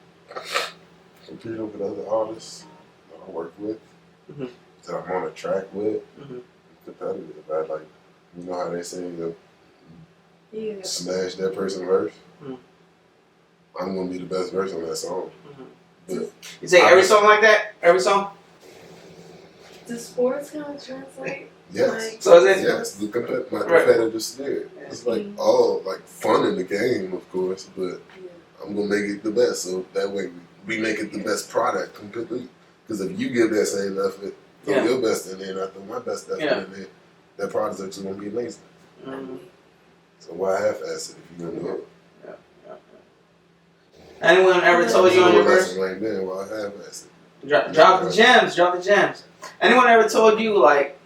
with other artists that I work with, that I'm on a track with. Competitive. I like, you know how they say, smash that person verse. I'm gonna be the best verse on that song. But you say every song like that? Every song? Does sports kind of translate? Yes. Like, so is it? Yes, my competitive spirit. It's like all like fun in the game, of course, but I'm gonna make it the best. So that way we make it the best product completely. Because if you give that same effort, throw your best in there, and I throw my best effort in there, that product is gonna be amazing. So why half-ass it if you're gonna do it? Anyone ever told you on your verse? Like that, why half-ass it? Drop the gems. Anyone ever told you, like,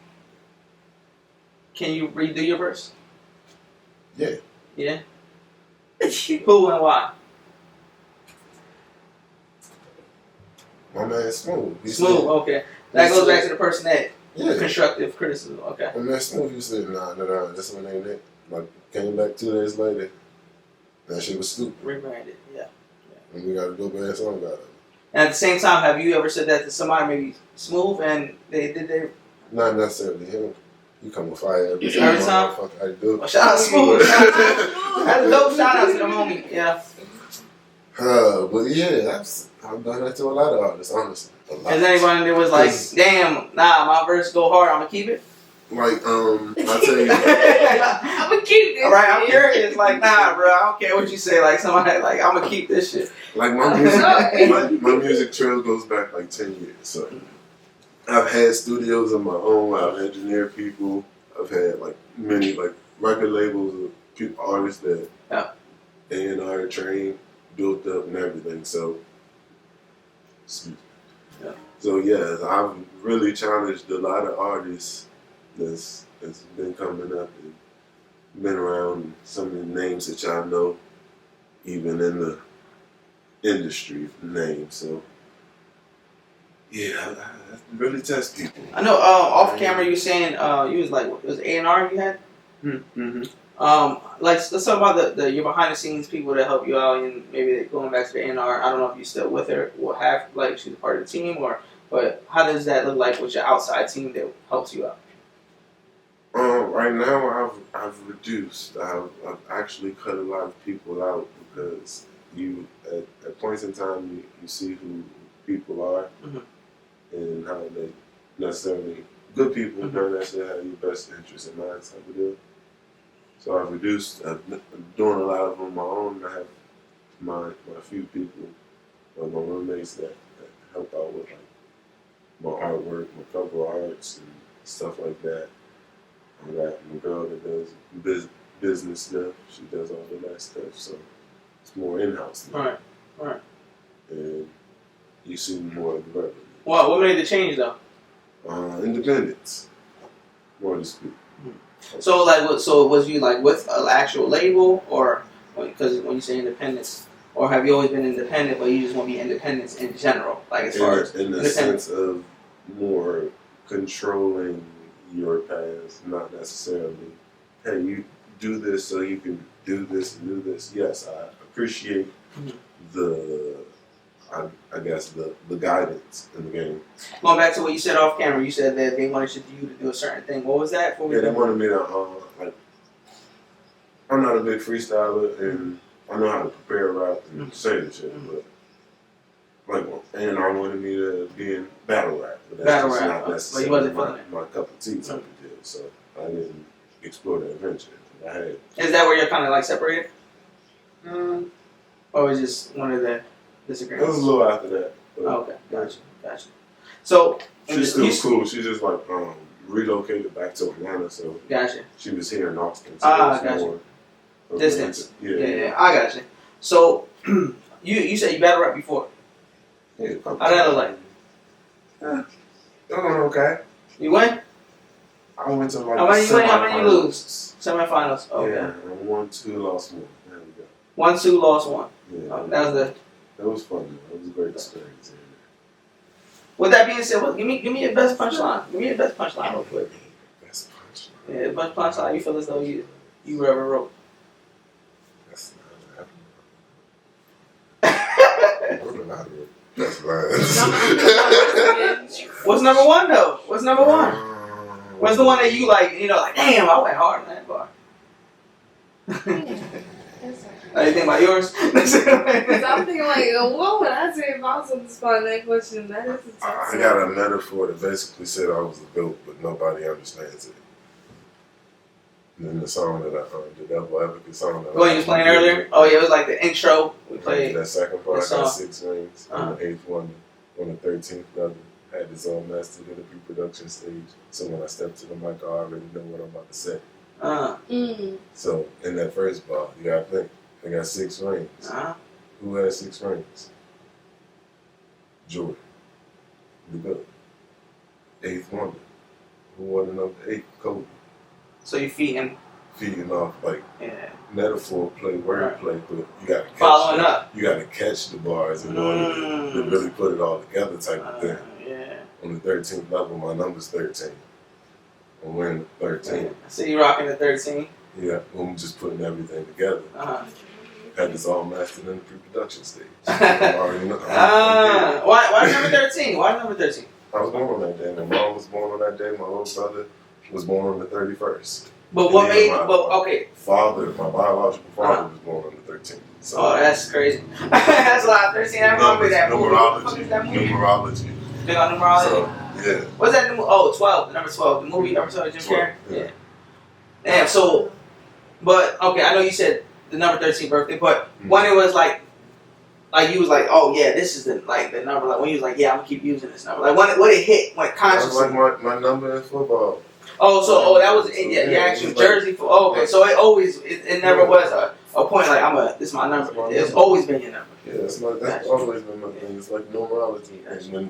can you redo your verse? Yeah. Yeah? Who and why? My man Smooth. Smooth, okay. That goes back to the person that constructive criticism, okay. My man Smooth, you said, nah, this one ain't it. Like, came back 2 days later, that shit was stupid. Rebranded, yeah. And we got a dope ass song out of it. And at the same time, have you ever said that to somebody, maybe Smooth, and they did their... Not necessarily him. He come with fire every time. I do. Well, shout out Smooth. That's a dope shout out to the homie. Yeah. But yeah, I've done that to a lot of artists, honestly. Is anybody that was like, damn, nah, my verse go hard, I'm gonna keep it? Like, I'll tell you. I'm gonna keep this. Alright, I'm curious. Like, nah, bro, I don't care what you say. Like, somebody, like, I'm gonna keep this shit. Like, my music trail goes back like 10 years. So, I've had studios of my own. I've engineered people. I've had, like, many, like, record labels of people, artists that A&R trained, built up, and everything. So, So, yeah, I've really challenged a lot of artists that's been coming up and been around, some of the names that y'all know, even in the industry names. So, yeah, I really test people. I know off camera you saying you was like, it was A&R you had? Mm-hmm. Like, let's talk about the your behind the scenes people that help you out, and maybe going back to the A&R. I don't know if you still with her or have, like, she's a part of the team, but how does that look like with your outside team that helps you out? Right Right now, I've reduced. I've actually cut a lot of people out because you at points in time you see who people are and how they necessarily good people don't necessarily have your best interest in mind type of deal. So I've reduced. I'm doing a lot of them on my own. I have my few people, my roommates that help out with like my artwork, my cover arts and stuff like that. I got my girl that does business stuff. She does all of that stuff. So it's more in-house now. Right. And you see more of the revenue. Wow, what made the change though? Independence, more to speak. So so was you like with an actual label, or because when you say independence, or have you always been independent, but you just want to be independent in general, like as far as in the sense of more controlling your past, not necessarily, hey, you do this so you can do this and do this. Yes, I appreciate I guess the guidance in the game. Going back to what you said off camera, you said that they wanted you to do a certain thing. What was that? Yeah, they wanted me to like. I'm not a big freestyler, and I know how to prepare a rap and say the shit, but like, and I wanted me to be in battle rap, but that's just not necessarily my cup of tea type of deal. So I didn't explore that adventure. I had. Is that where you're kind of like separated? Or was just one of the disagreements? It was a little after that. Okay, gotcha. So she's still cool. She just like relocated back to Atlanta, so gotcha. She was here in Austin. So gotcha. Distance. Yeah, I gotcha. So you said you battle rap before. Yeah. How that look like? Okay. You win? I went to like how many you win? How many you lose? Semifinals. Okay. Yeah, 1-2, lost 1. There we go. 1-2, lost 1. Yeah. That was fun. It was a great experience. With that being said, give me your best punchline. Give me your best punchline real quick. Best punchline. Yeah, best punchline you feel as though you ever wrote. That's not happening. That's lines. What's number one though? What's number one? What's the one that you like? You know, like damn, I went hard on that bar. Anything about yours? Because I'm thinking like, what would I say if I was on the spot in that question? That is a tough I got a metaphor that basically said I was a goat, but nobody understands it. And then the song that the Devil Advocate song that you was playing earlier? Oh yeah, it was like the intro. We played that second part. I got 6 rings on the 8th one, on the 13th level. Had this all mastered in the pre-production stage. So when I step to the mic, I already know what I'm about to say. So in that first bar, you gotta think. I got 6 rings. Who has 6 rings? Jordan. The GOAT. 8th wonder. Who won the number 8? Kobe. So you feeding off like metaphor play, word play, but you gotta catch following up. You gotta catch the bars in order to really put it all together type of thing. Yeah. On the 13th level, my number's 13. I'm wearing 13. So you rocking the 13? Yeah, I'm just putting everything together. Had this all mastered in the pre-production stage. So why number 13? Why number 13? I was born on that day. My mom was born on that day. My little brother was born on the 31st. But what made? My biological father was born on the 13th. So that's crazy. That's a lot. 13. I remember that movie. Numerology. Big on numerology. So, yeah. What's that? 12. Number 12. The movie number 12. Jim Carrey. Yeah. Damn. So, but okay. I know you said the number 13 birthday, but when it was like you was like, oh yeah, this is the number. Like when you was like, yeah, I'm gonna keep using this number. Like when it hit, when consciously. That was like my number in football. That was your actual jersey for. Oh, okay, so it never was a point like this is my number. It's always been your number. Yeah, that's always been my thing. It's like numerology. And when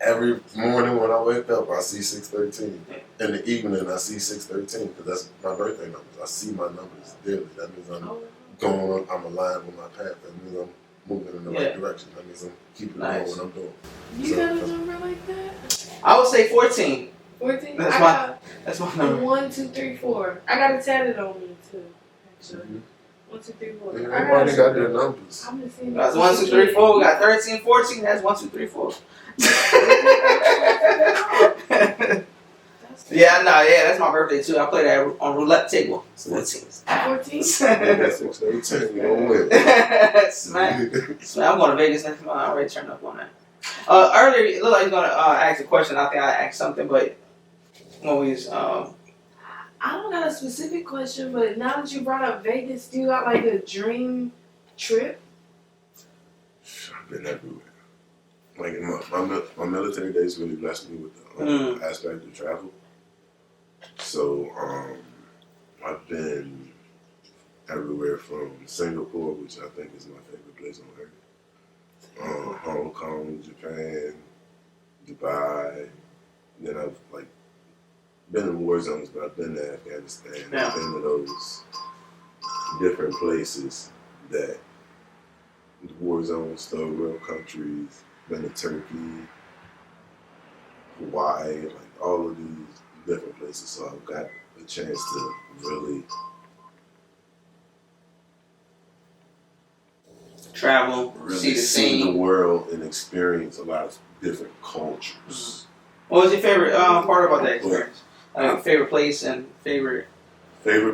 every morning when I wake up, I see 613. In the evening, I see 613 because that's my birthday numbers. I see my numbers daily. That means I'm I'm aligned with my path. That means I'm moving in the right direction. That means I'm keeping doing what I'm doing. You got a number like that? I would say 14. 14? That's my number. 1, 2, 3, 4. I got it tatted on me too, actually. 1, 2, 3, 4. Everybody got their numbers. I'm just saying. That's 1, 2, 3, 4. We got 13, 14. That's 1, 2, 3, 4. That's Yeah, no, yeah, that's my birthday too. I play that on roulette table. 14. 14? Smack. I'm going to Vegas next month. I already turned up on that. Earlier, it looked like you were going to ask a question. I think I asked something, but when we was, I don't got a specific question, but now that you brought up Vegas, do you got like a dream trip? I've been everywhere. Like my military days really blessed me with the aspect of travel. So I've been everywhere from Singapore, which I think is my favorite place on earth. Hong Kong, Japan, Dubai. Then I've like been in war zones, but I've been to Afghanistan. Yeah. I've been to those different places that the war zones, third world countries. Been to Turkey, Hawaii, like all of these different places. So I've got a chance to really travel, really see the world and experience a lot of different cultures. Mm-hmm. What was your favorite part about that experience? Favorite place and favorite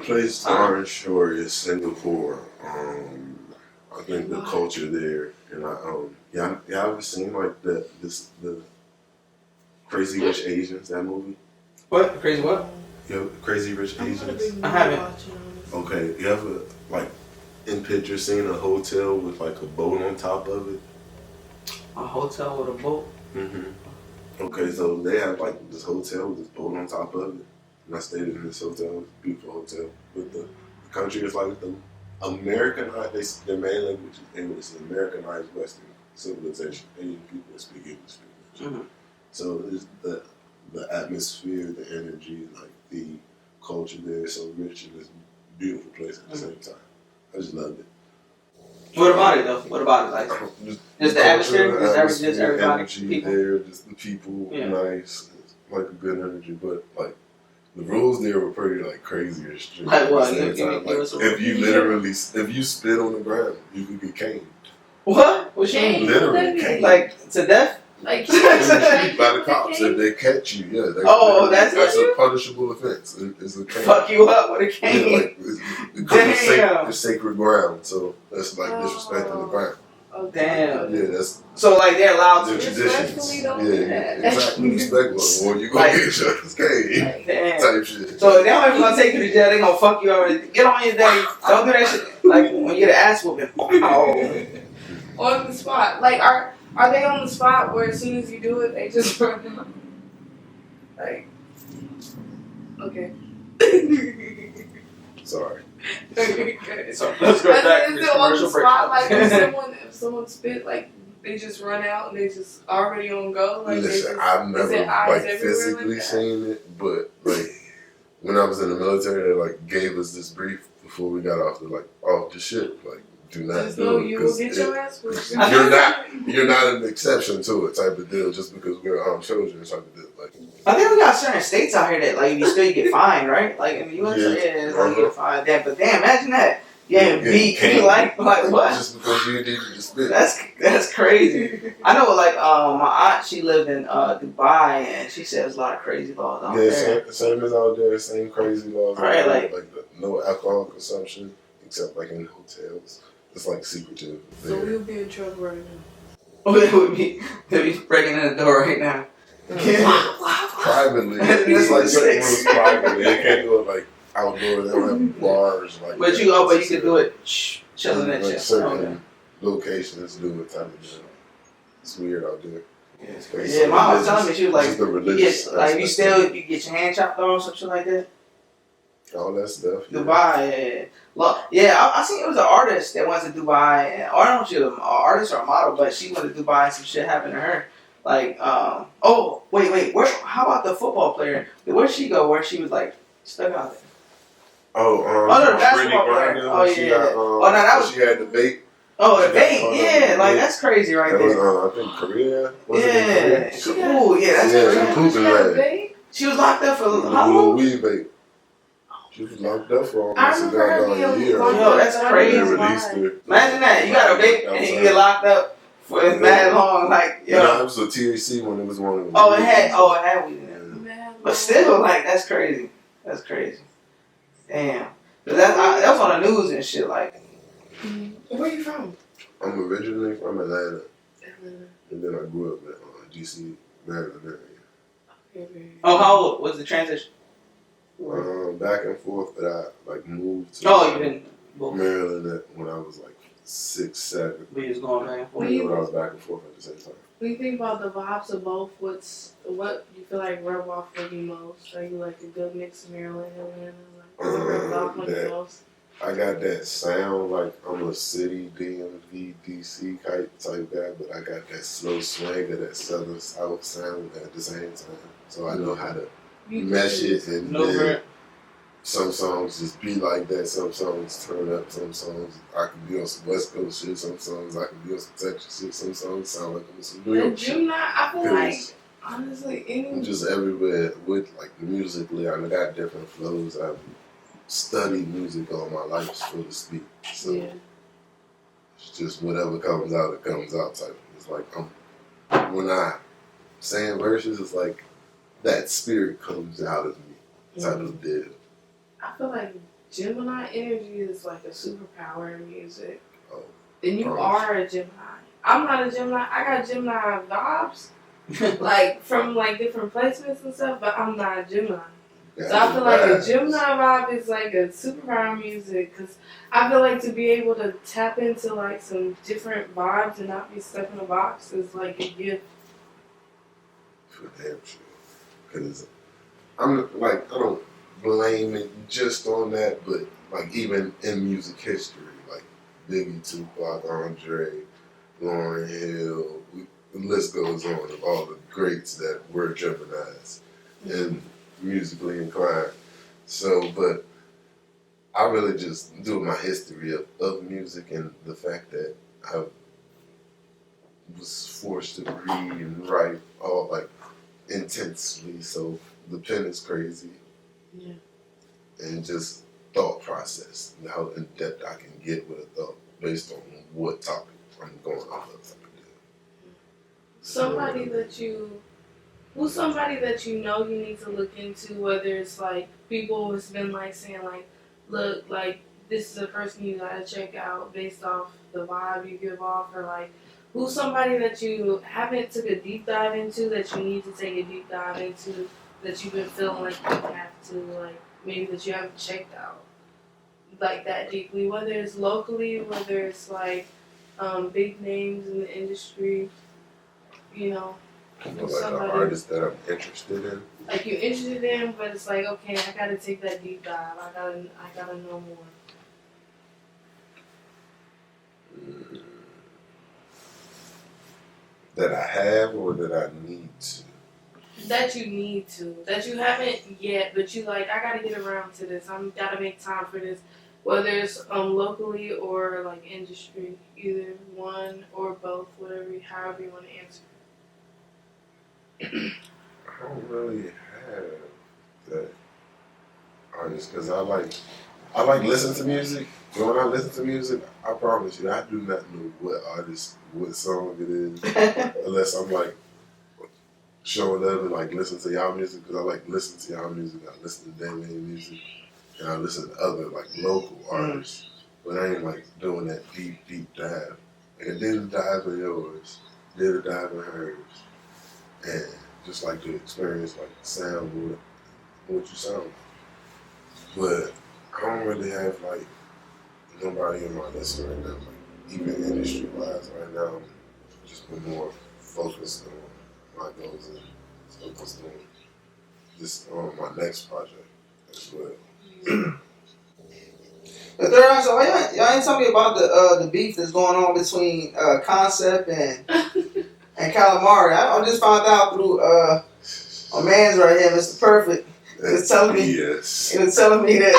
place to learn shore is Singapore. I think the culture there, and y'all ever seen like the Crazy Rich Asians, that movie? What? Crazy what? Yeah, Crazy Rich Asians. I haven't. Okay, you ever like in pictures seen a hotel with like a boat on top of it? A hotel with a boat? Mm-hmm. Okay, so they have like this hotel with this boat on top of it, and I stayed in this hotel, beautiful hotel. But the country is like the Americanized. Their main language is English. It's Americanized Western civilization. Asian people speak English. Mm-hmm. So it's the atmosphere, the energy, like the culture there is so rich and it's a beautiful place at the same time. I just loved it. What about it though? What about it? Like just the atmosphere? Just everybody, energy people. there, just the people, nice, it's like a good energy. But like the rules there were pretty like crazy or strict. Like what? If you spit on the ground, you could get caned. What? What you mean? Literally caned. Like to death? Like by the cops if they catch you, that's a punishable offense. It's a cane. Fuck you up with a cane. Yeah, like it's sacred ground, so that's like disrespecting the ground. Oh damn. Yeah, that's so like they're allowed to traditions. Yeah, exactly. Respectful, or you gonna get your cane type shit. So they don't even gonna take you to jail. They gonna fuck you over. Get on your day. Don't do that shit. Like when you get an ass whooping. Oh. On the spot, like Are they on the spot where as soon as you do it, they just run out? Like, okay. Sorry. So let's go back to this commercial break. Like if someone spit, like they just run out and they just already on go. Like listen, I've never like physically seen it, but like when I was in the military, they like gave us this brief before we got off the ship, like. Do not just do know it. You will get your ass whipped. You're not an exception to it type of deal just because we're children type of deal. Like I think we got certain states out here that like if you still you get fined, right? Like in the US, it's like you get fined. Damn, but damn, imagine that. Yeah, beat like what? Just because you needed to spit. That's crazy. I know like my aunt, she lived in Dubai and she said there's a lot of crazy laws out there. Same as out there, same crazy laws. Right, like no alcohol consumption except like in hotels. It's like secretive. So we'll be in trouble right now. They'll be breaking in the door right now. Privately. It's like certain rules privately. They can't do it like outdoor. They don't have bars. Like but you can do it chilling and shit. Certain locations do it type of deal. It's weird out there. Yeah, it's crazy. Yeah, mom was telling me, she was like, you get your hand chopped off, some shit like that. All that stuff. Dubai, yeah. I seen it was an artist that went to Dubai, or I don't know if she was an artist or a model, but she went to Dubai and some shit happened to her. Like, wait, how about the football player? Where'd she go? Where she was like stuck out there? The basketball player. Oh yeah. That was. She had the bait. Oh, the bait. Yeah, like that's crazy right there. I think Korea. That's crazy. She was locked up for how long? Weed bait. She was locked up for almost a year. Yo, that's crazy. Imagine that. You got a bait and you get locked up for mad long. Like, yo. It was a THC one. It was one of them. It had weed in it. Mad But still, like, that's crazy. That's crazy. Damn. That's on the news and shit, like. Where you from? I'm originally from Atlanta. And then I grew up in D.C., Maryland area. Oh, how old was the transition? Back and forth, but I like moved to Maryland when I was like 6, 7. But you was going back and forth. When I was back and forth at the same time. When you think about the vibes of both, what you feel like rub off with you most? Are you like a good mix of Maryland and Atlanta? Like, does it rub off on you most? I got that sound like I'm a city DMV DC type guy, but I got that slow swing of that southern south sound at the same time. So I know how to mesh it, and then some songs just be like that. Some songs turn up. Some songs I can be on some West Coast shit. Some songs I can be on some Texas shit. Some songs sound like I'm on some New York shit. I feel like honestly, I'm just everywhere with like musically. I got different flows. I've studied music all my life, so to speak. So it's just whatever comes out, it comes out type. It's like when I saying verses, it's like that spirit comes out of me type of deal. I feel like Gemini energy is like a superpower in music. Oh, and you are a Gemini. I'm not a Gemini. I got Gemini vibes, like from like different placements and stuff, but I'm not a Gemini. So I feel like a Gemini vibe is like a superpower in music, because I feel like to be able to tap into like some different vibes and not be stuck in a box is like a gift. For damn sure. Because I'm like, I don't blame it just on that, but like even in music history, like Biggie, Tupac, Andre, Lauryn Hill, the list goes on of all the greats that were Geminis and musically inclined. So, but I really just do my history of music and the fact that I was forced to read and write all like intensely. So the pen is crazy. Yeah. And just thought process, and how in depth I can get with a thought based on what topic I'm going off of. Who's somebody that you know you need to look into, whether it's like people has been like saying like, look, like this is a person you gotta check out based off the vibe you give off, or like who's somebody that you haven't took a deep dive into that you need to take a deep dive into, that you've been feeling like you have to, like maybe that you haven't checked out like that deeply, whether it's locally, whether it's like big names in the industry, you know. Like an artist that I'm interested in. Like you're interested in, but it's like, okay, I gotta take that deep dive. I gotta know more. That I have or that I need to? That you need to. That you haven't yet, but you like, I gotta get around to this. I'm gotta make time for this. Whether it's locally or like industry, either one or both, however you want to answer. I don't really have that artist because I like listening to music. But when I listen to music, I promise you, I do not know what artist, what song it is, unless I'm like showing up and like listening to y'all music, because I like listening to y'all music. I listen to Dan Lane music, and I listen to other like local artists, but I ain't like doing that deep dive. Like I did a dive in yours, did a dive in hers. And just like to experience like sound with what you sound like. But I don't really have like nobody in my list right now, like even industry wise right now. I'm just been more focused on my goals and focused on just on my next project as well. But Third, so y'all ain't telling me about the beef that's going on between Concept and Calamari. I just found out through my man's right here, Mr. Perfect. He was telling me. Yes. He was telling me that.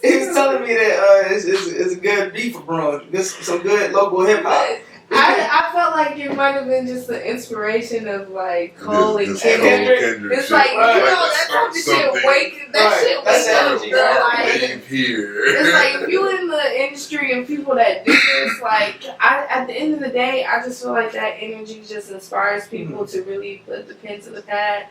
He was telling me that it's a good beef for brewing. This some good local hip hop. I felt like it might have been just the inspiration of like Cole and Kendrick. It's like, you know, that type of shit wake up energy, like, here. it's like if you in the industry and people that do this, like at the end of the day, I just feel like that energy just inspires people to really put the pen to the pad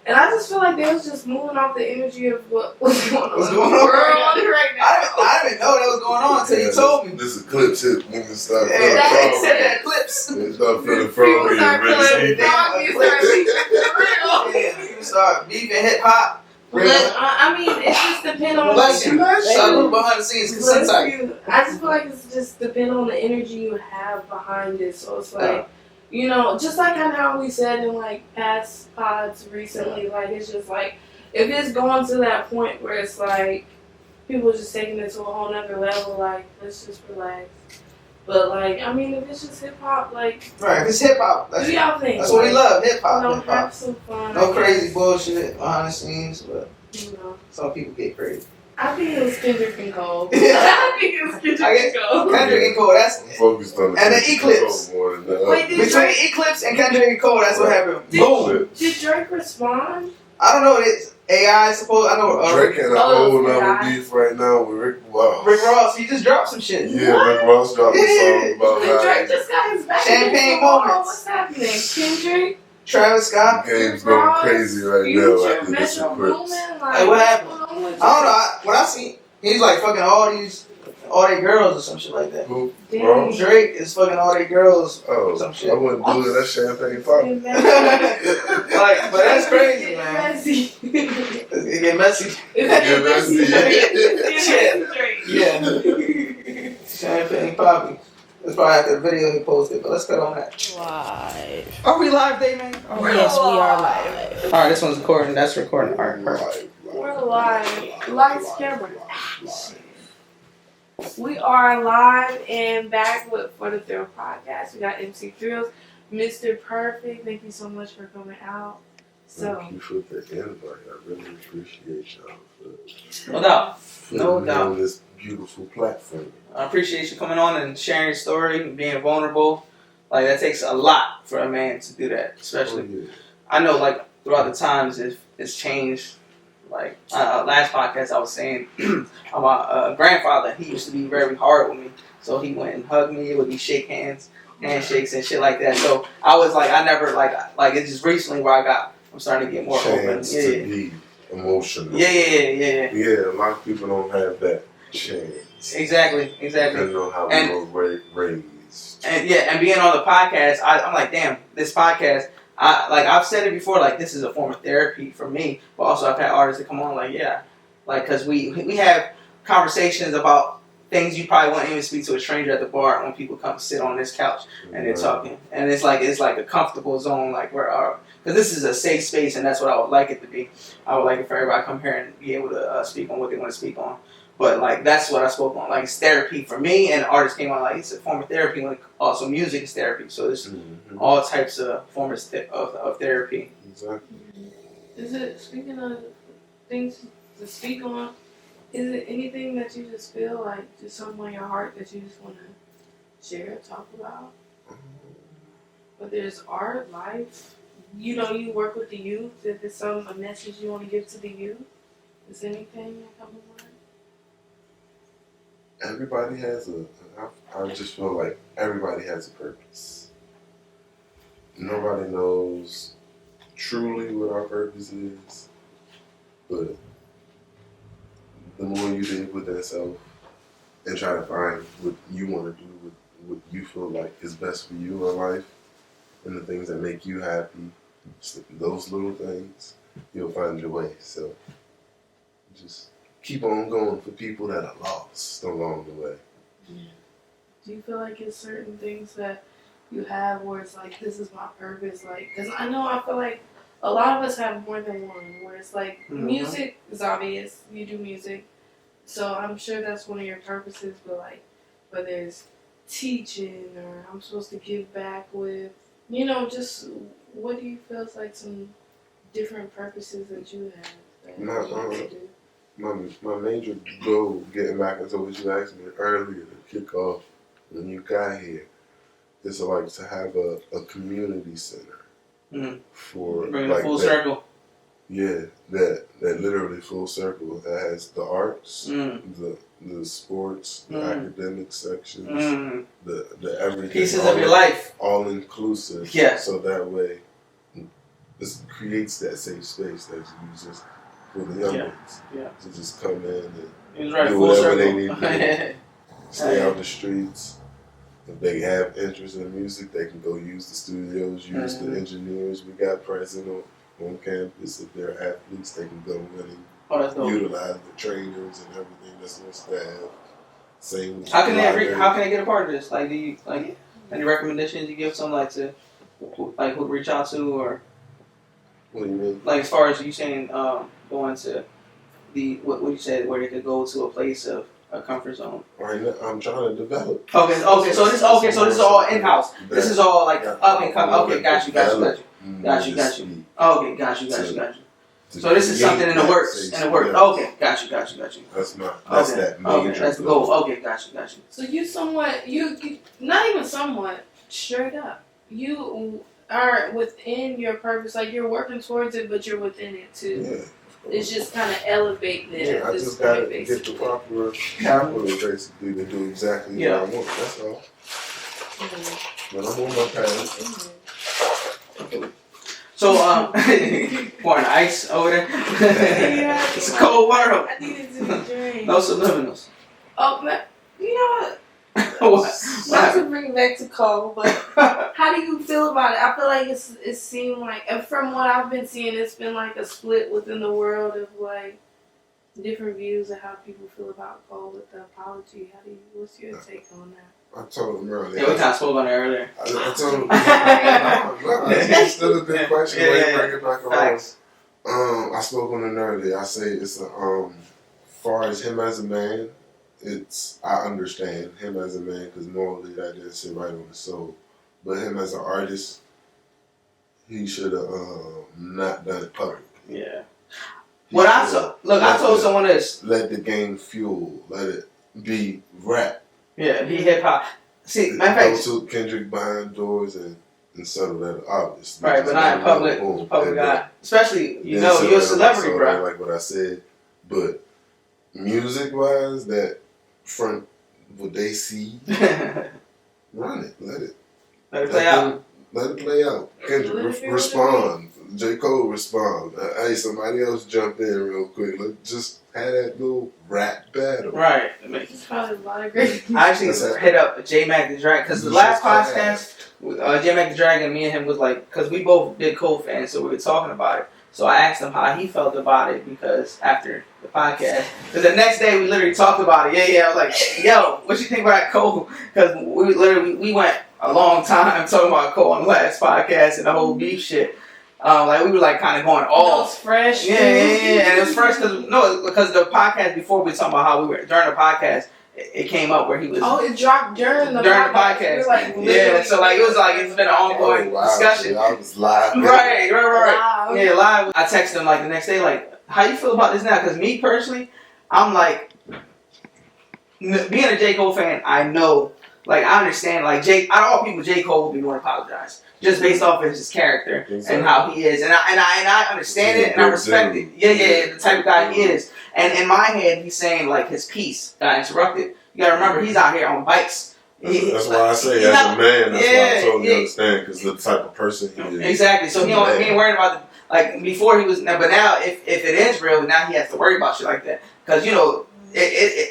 And I just feel like they was just moving off the energy of what was going on. What's going on right now? I didn't know that was going on until you told me. This eclipse hit when we start Yeah, feeling they said froggy. that clips. They start feeling People froggy start and ready feeling to eat. froggy, start beefing for real. Yeah, you start beefing hip hop. But I mean, it just depends on Bless you. Bless Shout you. out behind the scenes. Bless Consent. you. I just feel like it's just depend on the energy you have behind it. So it's like, you know, just like kind of how we said in like past pods recently, like it's just like if it's going to that point where it's like people just taking it to a whole nother level, like let's just relax. But like, I mean, if it's just hip hop, like Right, it's hip hop. do y'all think? That's what we love, hip You hop. know, Hip hop. have some fun. No crazy bullshit behind the scenes, but You know, some people get crazy. I think it was Kendrick and Cole. Yeah. I think it was Kendrick and Cole. Kendrick and Cole, that's I'm focused on the And the Kendrick eclipse. Cole more than the Wait, other. did between the Eclipse and Kendrick and Cole. That's what happened. Boom. Did Drake respond? I don't know. It's AI supposed. I know. Drake had a Oh, whole nother yeah. beef right now with Rick Ross. Rick Ross. He just dropped some shit. Yeah, Rick Ross dropped a song about And Drake how just got his back. Champagne against the wall. moments. What's happening? Kendrick, Travis Scott. the game's going crazy right now Future, after this Metro eclipse. Boomin. Hey, what happened? What's going on with I don't know. What I seen, he's like fucking all their girls or some shit like that. Who? Damn. Ross? Drake is fucking all their girls. Oh, Some shit. I wouldn't do it. That's champagne pop. Like, but that's crazy, man. Messy. It get messy. It's getting messy. Drake. Yeah. Champagne Poppy. That's probably after the video he posted, but let's cut on that. Live. Are we live, Dave, man? Yes, we are live. All right, this one's recording. That's recording. All right, perfect. We're live. Lights, camera. We are live and back with For the Thrill podcast. We got MC Thrillz, Mr. Perfect. Thank you so much for coming out. So, Thank you for the invite. I really appreciate y'all for No doubt. putting No me doubt. on this beautiful platform. I appreciate you coming on and sharing your story and being vulnerable. Like, that takes a lot for a man to do that, especially. Oh, yeah. I know, like, throughout the times, it's changed. Like, last podcast I was saying, my grandfather, he used to be very hard with me. So he went and hugged me. It would be shake hands, handshakes, and shit like that. So I was like, I never, like it's just recently where I'm starting to get more open. Chance to be emotional. Yeah. Yeah, a lot of people don't have that chance. Exactly. Depending on how And- we were raised. And yeah, and being on the podcast, I'm like, damn, this podcast, I've said it before, like, this is a form of therapy for me, but also I've had artists that come on, like, yeah, like, because we have conversations about things you probably wouldn't even speak to a stranger at the bar when people come sit on this couch and they're talking, and it's like a comfortable zone, like, where, because this is a safe space, and that's what I would like it to be. I would like it for everybody to come here and be able to speak on what they want to speak on. But, like, that's what I spoke on. Like, it's therapy for me, and the artist came on, like, it's a form of therapy. Like, also, music is therapy. So, there's all types of forms of therapy. Exactly. is it, speaking of things to speak on, is it anything that you just feel like, just something on your heart that you just want to share, talk about? Whether it's art, life, you know, you work with the youth, if there's a message you want to give to the youth, is anything that comes to mind? Everybody has I just feel like everybody has a purpose. Nobody knows truly what our purpose is, but the more you dig with that self and try to find what you want to do, what you feel like is best for you in life, and the things that make you happy, those little things, you'll find your way. So just keep on going for people that are lost along the way. Yeah. Do you feel like it's certain things that you have where it's like, this is my purpose? Like, because I feel like a lot of us have more than one, where it's like, music is obvious, you do music, so I'm sure that's one of your purposes, but like, whether it's teaching or I'm supposed to give back with, you know, just what do you feel is like some different purposes that you have that you want to do? My major goal, getting back into what you asked me earlier to kick off when you got here, is to have a community center for Bring like it full that, circle. Yeah, that literally full circle that has the arts, the sports, the academic sections, the everything. Pieces of your life. All inclusive. Yeah. So that way this creates that safe space that you just for the young ones to just come in and do whatever they need to do. Stay out the streets. If they have interest in music, they can go use the studios, use the engineers we got present on campus. If they're athletes, they can go in and utilize the trainers and everything that's on staff. Same. How can they get a part of this? Like, do you any recommendations you give someone who to reach out to, or what do you mean? Like as far as you saying going to what you said where they could go to a place of a comfort zone. Right now, I'm trying to develop. Okay. So this is all in house. This is all like up and coming. Okay, got you. Okay, got you. So this is something in the works. Okay, got you. That's that major. That's the goal. Okay, got you. So you somewhat, you not even somewhat, straight up. You are within your purpose, like you're working towards it, but you're within it too. Yeah. It's just kind of elevating it. Yeah, I just gotta get the proper capital basically to do exactly what I want. That's all. But I'm on my path. So, pouring ice over there. It's a cold world. I needed to drink. No subliminals. Oh, man. You know what? What? Not to bring it back to cold, but how do you feel about it? I feel like it seemed like, and from what I've been seeing, it's been like a split within the world of like different views of how people feel about Cole with the apology. What's your take on that? I told him earlier. Yeah, we kind of spoke on it earlier. I told him. It's still a good question. Bring it back around. I spoke on it earlier. I say it's far as him as a man, I understand him as a man because morally that didn't sit right on his soul. But him as an artist, he should have not done it public. Yeah. I told someone this. Let the game fuel. Let it be rap. Yeah, be hip hop. See, my face. Go to Kendrick behind doors and settle that obvious. Right, but not in public. Public guy, especially you're a celebrity, bro. Like what I said, but music wise, that front what they see, run it. Let it play out. Let it play out. Kendrick respond. J. Cole respond. Hey, somebody else jump in real quick. Let's just have that little rap battle. Right. It's probably a lot of great. I actually hit up J Mac the Dragon because the last podcast, J Mac the Dragon, me and him was like, because we both big Cole fans, so we were talking about it. So I asked him how he felt about it because after the podcast, because the next day we literally talked about it. Yeah. I was like, yo, what you think about Cole? Because we went a long time talking about Cole on the last podcast and the whole beef shit. Like we were like kind of going all fresh. Yeah, and it was fresh because the podcast before we were talking about how we were during the podcast. It came up where he was. Oh, it dropped during the podcast. Like, yeah, so like it was like it's been an ongoing discussion. I was live. Right. Wow. Yeah, live. I texted him like the next day, like, how you feel about this now? Because me personally, I'm like, being a J. Cole fan, I know, like, I understand, like, out of all people, J. Cole would be more to apologize. Just based off of his character and how he is. And I understand it and I respect it. Yeah, the type of guy he is. And in my head, he's saying, like, his piece got interrupted. You gotta remember, he's out here on bikes. That's why I say, as a man, that's why I totally understand, because the type of person he is. Exactly. So he ain't worried about like, before he was, but now, if it is real, now he has to worry about shit like that. Because, you know,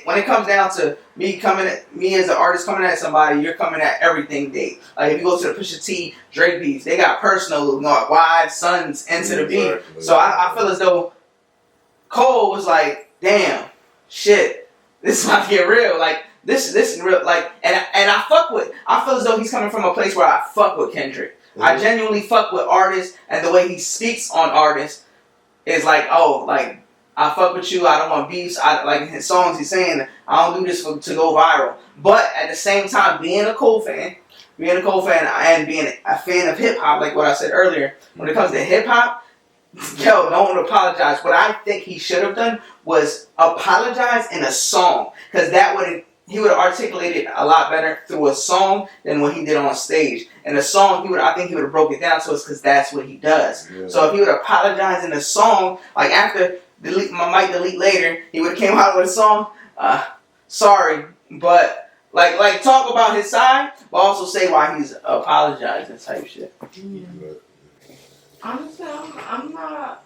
when it comes down to me as an artist coming at somebody, you're coming at everything they like. If you go to the Pusha T, Drake beats, they got personal, wives, sons into the beat. So I feel as though Cole was like, damn, shit, this is about to get real. Like this is real. Like, and I feel as though he's coming from a place where I fuck with Kendrick. Mm-hmm. I genuinely fuck with artists, and the way he speaks on artists is like, oh, like, I fuck with you, I don't want beefs. Like in his songs, he's saying, I don't do this to go viral. But at the same time, being a Cole fan and being a fan of hip hop, like what I said earlier, when it comes to hip hop, don't apologize. What I think he should have done was apologize in a song, because he would have articulated a lot better through a song than what he did on stage. In a song, I think he would have broke it down to us, because that's what he does. Yeah. So if he would apologize in a song, like after delete later, he would have came out with a song, sorry, but like talk about his side, but also say why he's apologizing type shit. Honestly, I'm not.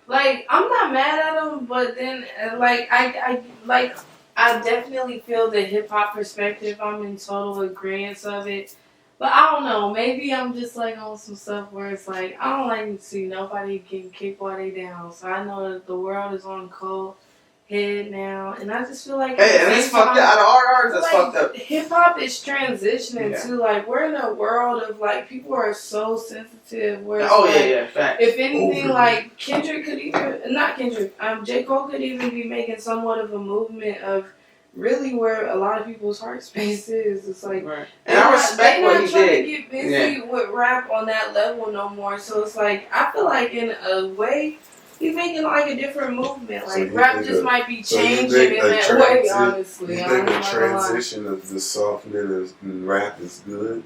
Like, I'm not mad at him, but then, like, I definitely feel the hip hop perspective. I'm in total agreement of it. But I don't know, maybe I'm just like on some stuff where it's like, I don't like to see nobody getting kicked while they down. So I know that the world is on cold head now, and I just feel like. Hey, and that's fucked up. Out of our artists, that's fucked up. Hip hop is transitioning to like, we're in a world of like, people are so sensitive. Where it's fact. If anything, like Kendrick could even, not Kendrick, J. Cole could even be making somewhat of a movement of really where a lot of people's heart space is. It's like, right. And I respect what he did. They're not trying to get busy with rap on that level no more. So it's like, I feel like in a way, he's making like a different movement. Like, so rap just might be changing in that way, honestly. You think the transition of the softening in rap is good?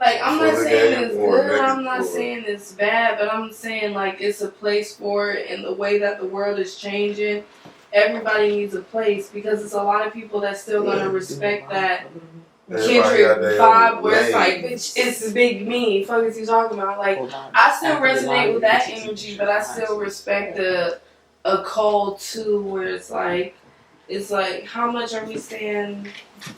Like, I'm not saying it's good, I'm not saying it's bad, but I'm saying, like, it's a place for it, and the way that the world is changing, everybody needs a place, because it's a lot of people that's still going to respect that Kendrick vibe, where it's like, bitch, it's big me, fuck is you talking about? Like, I still resonate with that energy, but I still respect a Cole, too, where it's like, how much are we staying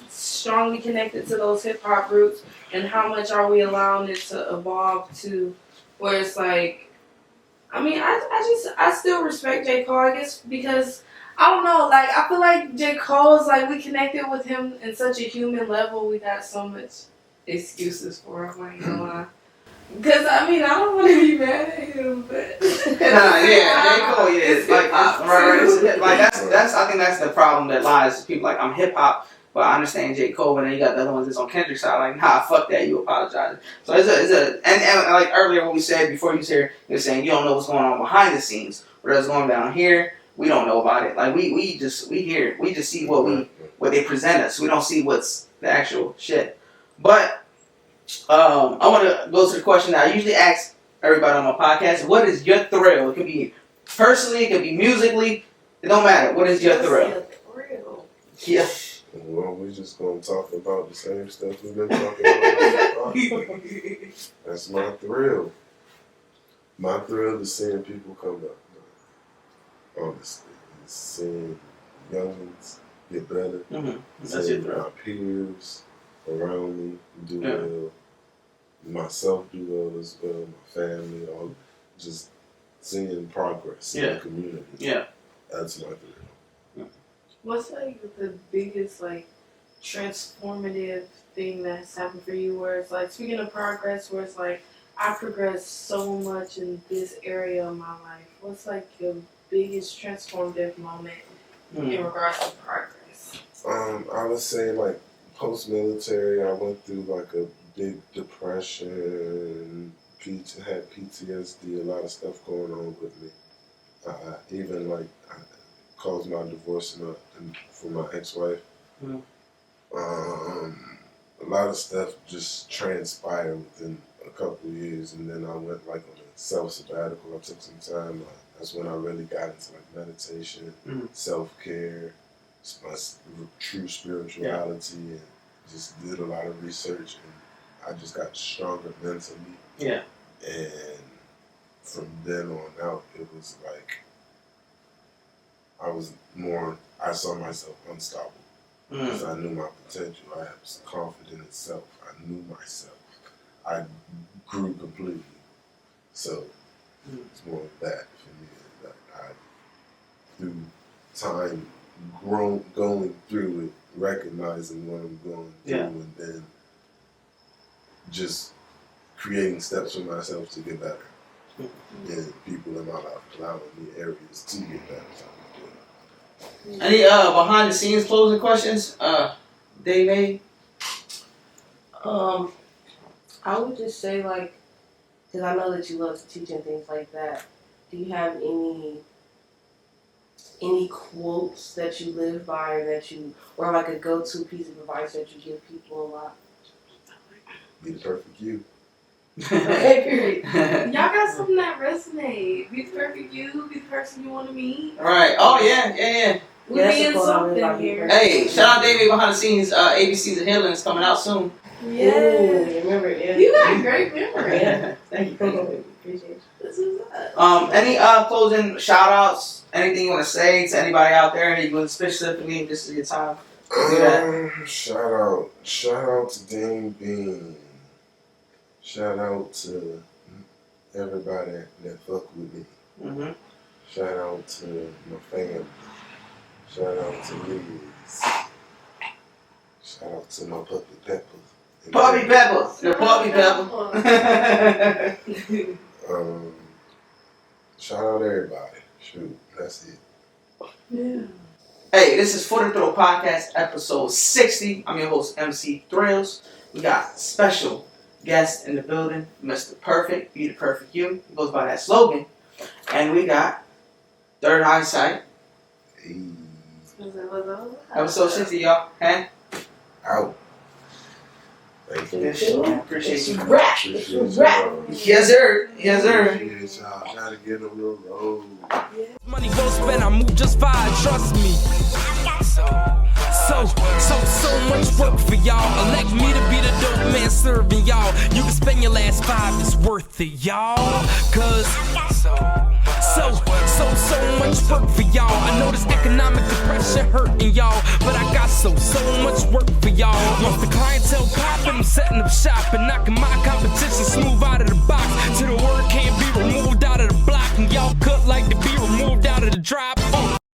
strongly connected to those hip-hop roots, and how much are we allowing it to evolve to where it's like, I mean, I still respect J. Cole, I guess, because, I don't know, like, I feel like J. Cole's, like, we connected with him in such a human level, we got so much excuses for him, I ain't gonna lie. Because, I mean, I don't want to be mad at him, but... J. Cole, it's like, that's I think that's the problem that lies. People like, I'm hip-hop, but I understand J. Cole, and then you got the other ones that's on Kendrick's side, like, nah, fuck that, you apologize. So and like earlier what we said before you was here, you're saying you don't know what's going on behind the scenes, what's going down here, we don't know about it. Like, we just see what they present us. We don't see what's the actual shit. But, I want to go to the question that I usually ask everybody on my podcast. What is your thrill? It could be personally, it could be musically, it don't matter. What is your thrill? Yeah. Well, we just gonna talk about the same stuff we've been talking about. That's my thrill. My thrill is seeing people come up. Honestly, it's seeing youngins get better. Mm-hmm. That's seeing my peers around me do well. Myself do well as well. My family, all just seeing progress in the community. Yeah, that's my thrill. What's like the biggest like transformative thing that's happened for you where it's like, speaking of progress, where it's like, I progressed so much in this area of my life. What's like your biggest transformative moment in regards to progress? I would say like post-military, I went through like a big depression, had PTSD, a lot of stuff going on with me. Even like caused my divorce from my ex-wife. A lot of stuff just transpired within a couple of years, and then I went like on a self-sabbatical. I took some time. That's when I really got into like meditation, self-care, my true spirituality, and just did a lot of research, and I just got stronger mentally. Yeah. And from then on out, it was like I saw myself unstoppable. Because I knew my potential. I was confident in self. I knew myself. I grew completely. So it's more of that for me. That I, through time, going through it, recognizing what I'm going through, and then just creating steps for myself to get better. And people in my life allowing me areas to get better. Any behind the scenes closing questions, Dave? I would just say, like, because I know that you love to teach and things like that. Do you have any quotes that you live by, or like a go-to piece of advice that you give people a lot? Be the perfect you. Okay, period. Y'all got something that resonate. Be the perfect you. Be the person you want to meet. Right. Oh yeah. We being something here. Hey, shout out David behind the scenes. ABC's of Healing is coming out soon. Yeah. Ooh, remember? Yeah. You got a great memory. Yeah. Thank you. Appreciate you. Any closing shout outs? Anything you want to say to anybody out there? Anyone specifically? This is your time. Shout out to Dean Bean. Shout out to everybody that fuck with me. Mm-hmm. Shout out to my family. Shout out to Liz. Shout out to my puppy Pepper. Puppy Pepper. The Puppy Pepper. Shout out everybody. Shoot, that's it. Yeah. Hey, this is For the Thrill Podcast, episode 60. I'm your host, MC Thrillz. We got special guest in the building, Mr. Perfect, Be the Perfect You. He goes by that slogan. And we got Third Eyesight. Hey. Episode 60, y'all. Hey? Out. Thank you. Appreciate you. Appreciate y'all. Yes, sir. Yes, sir. Appreciate y'all. Try to get on the road. Money well spent, I move just fine, trust me. So much work for y'all. Elect me to be the dope man serving y'all. You can spend your last 5, it's worth it, y'all. Cause so much work for y'all. I know this economic depression hurting y'all, but I got so much work for y'all. Once the clientele poppin', I'm setting up shop and knocking my competition smooth out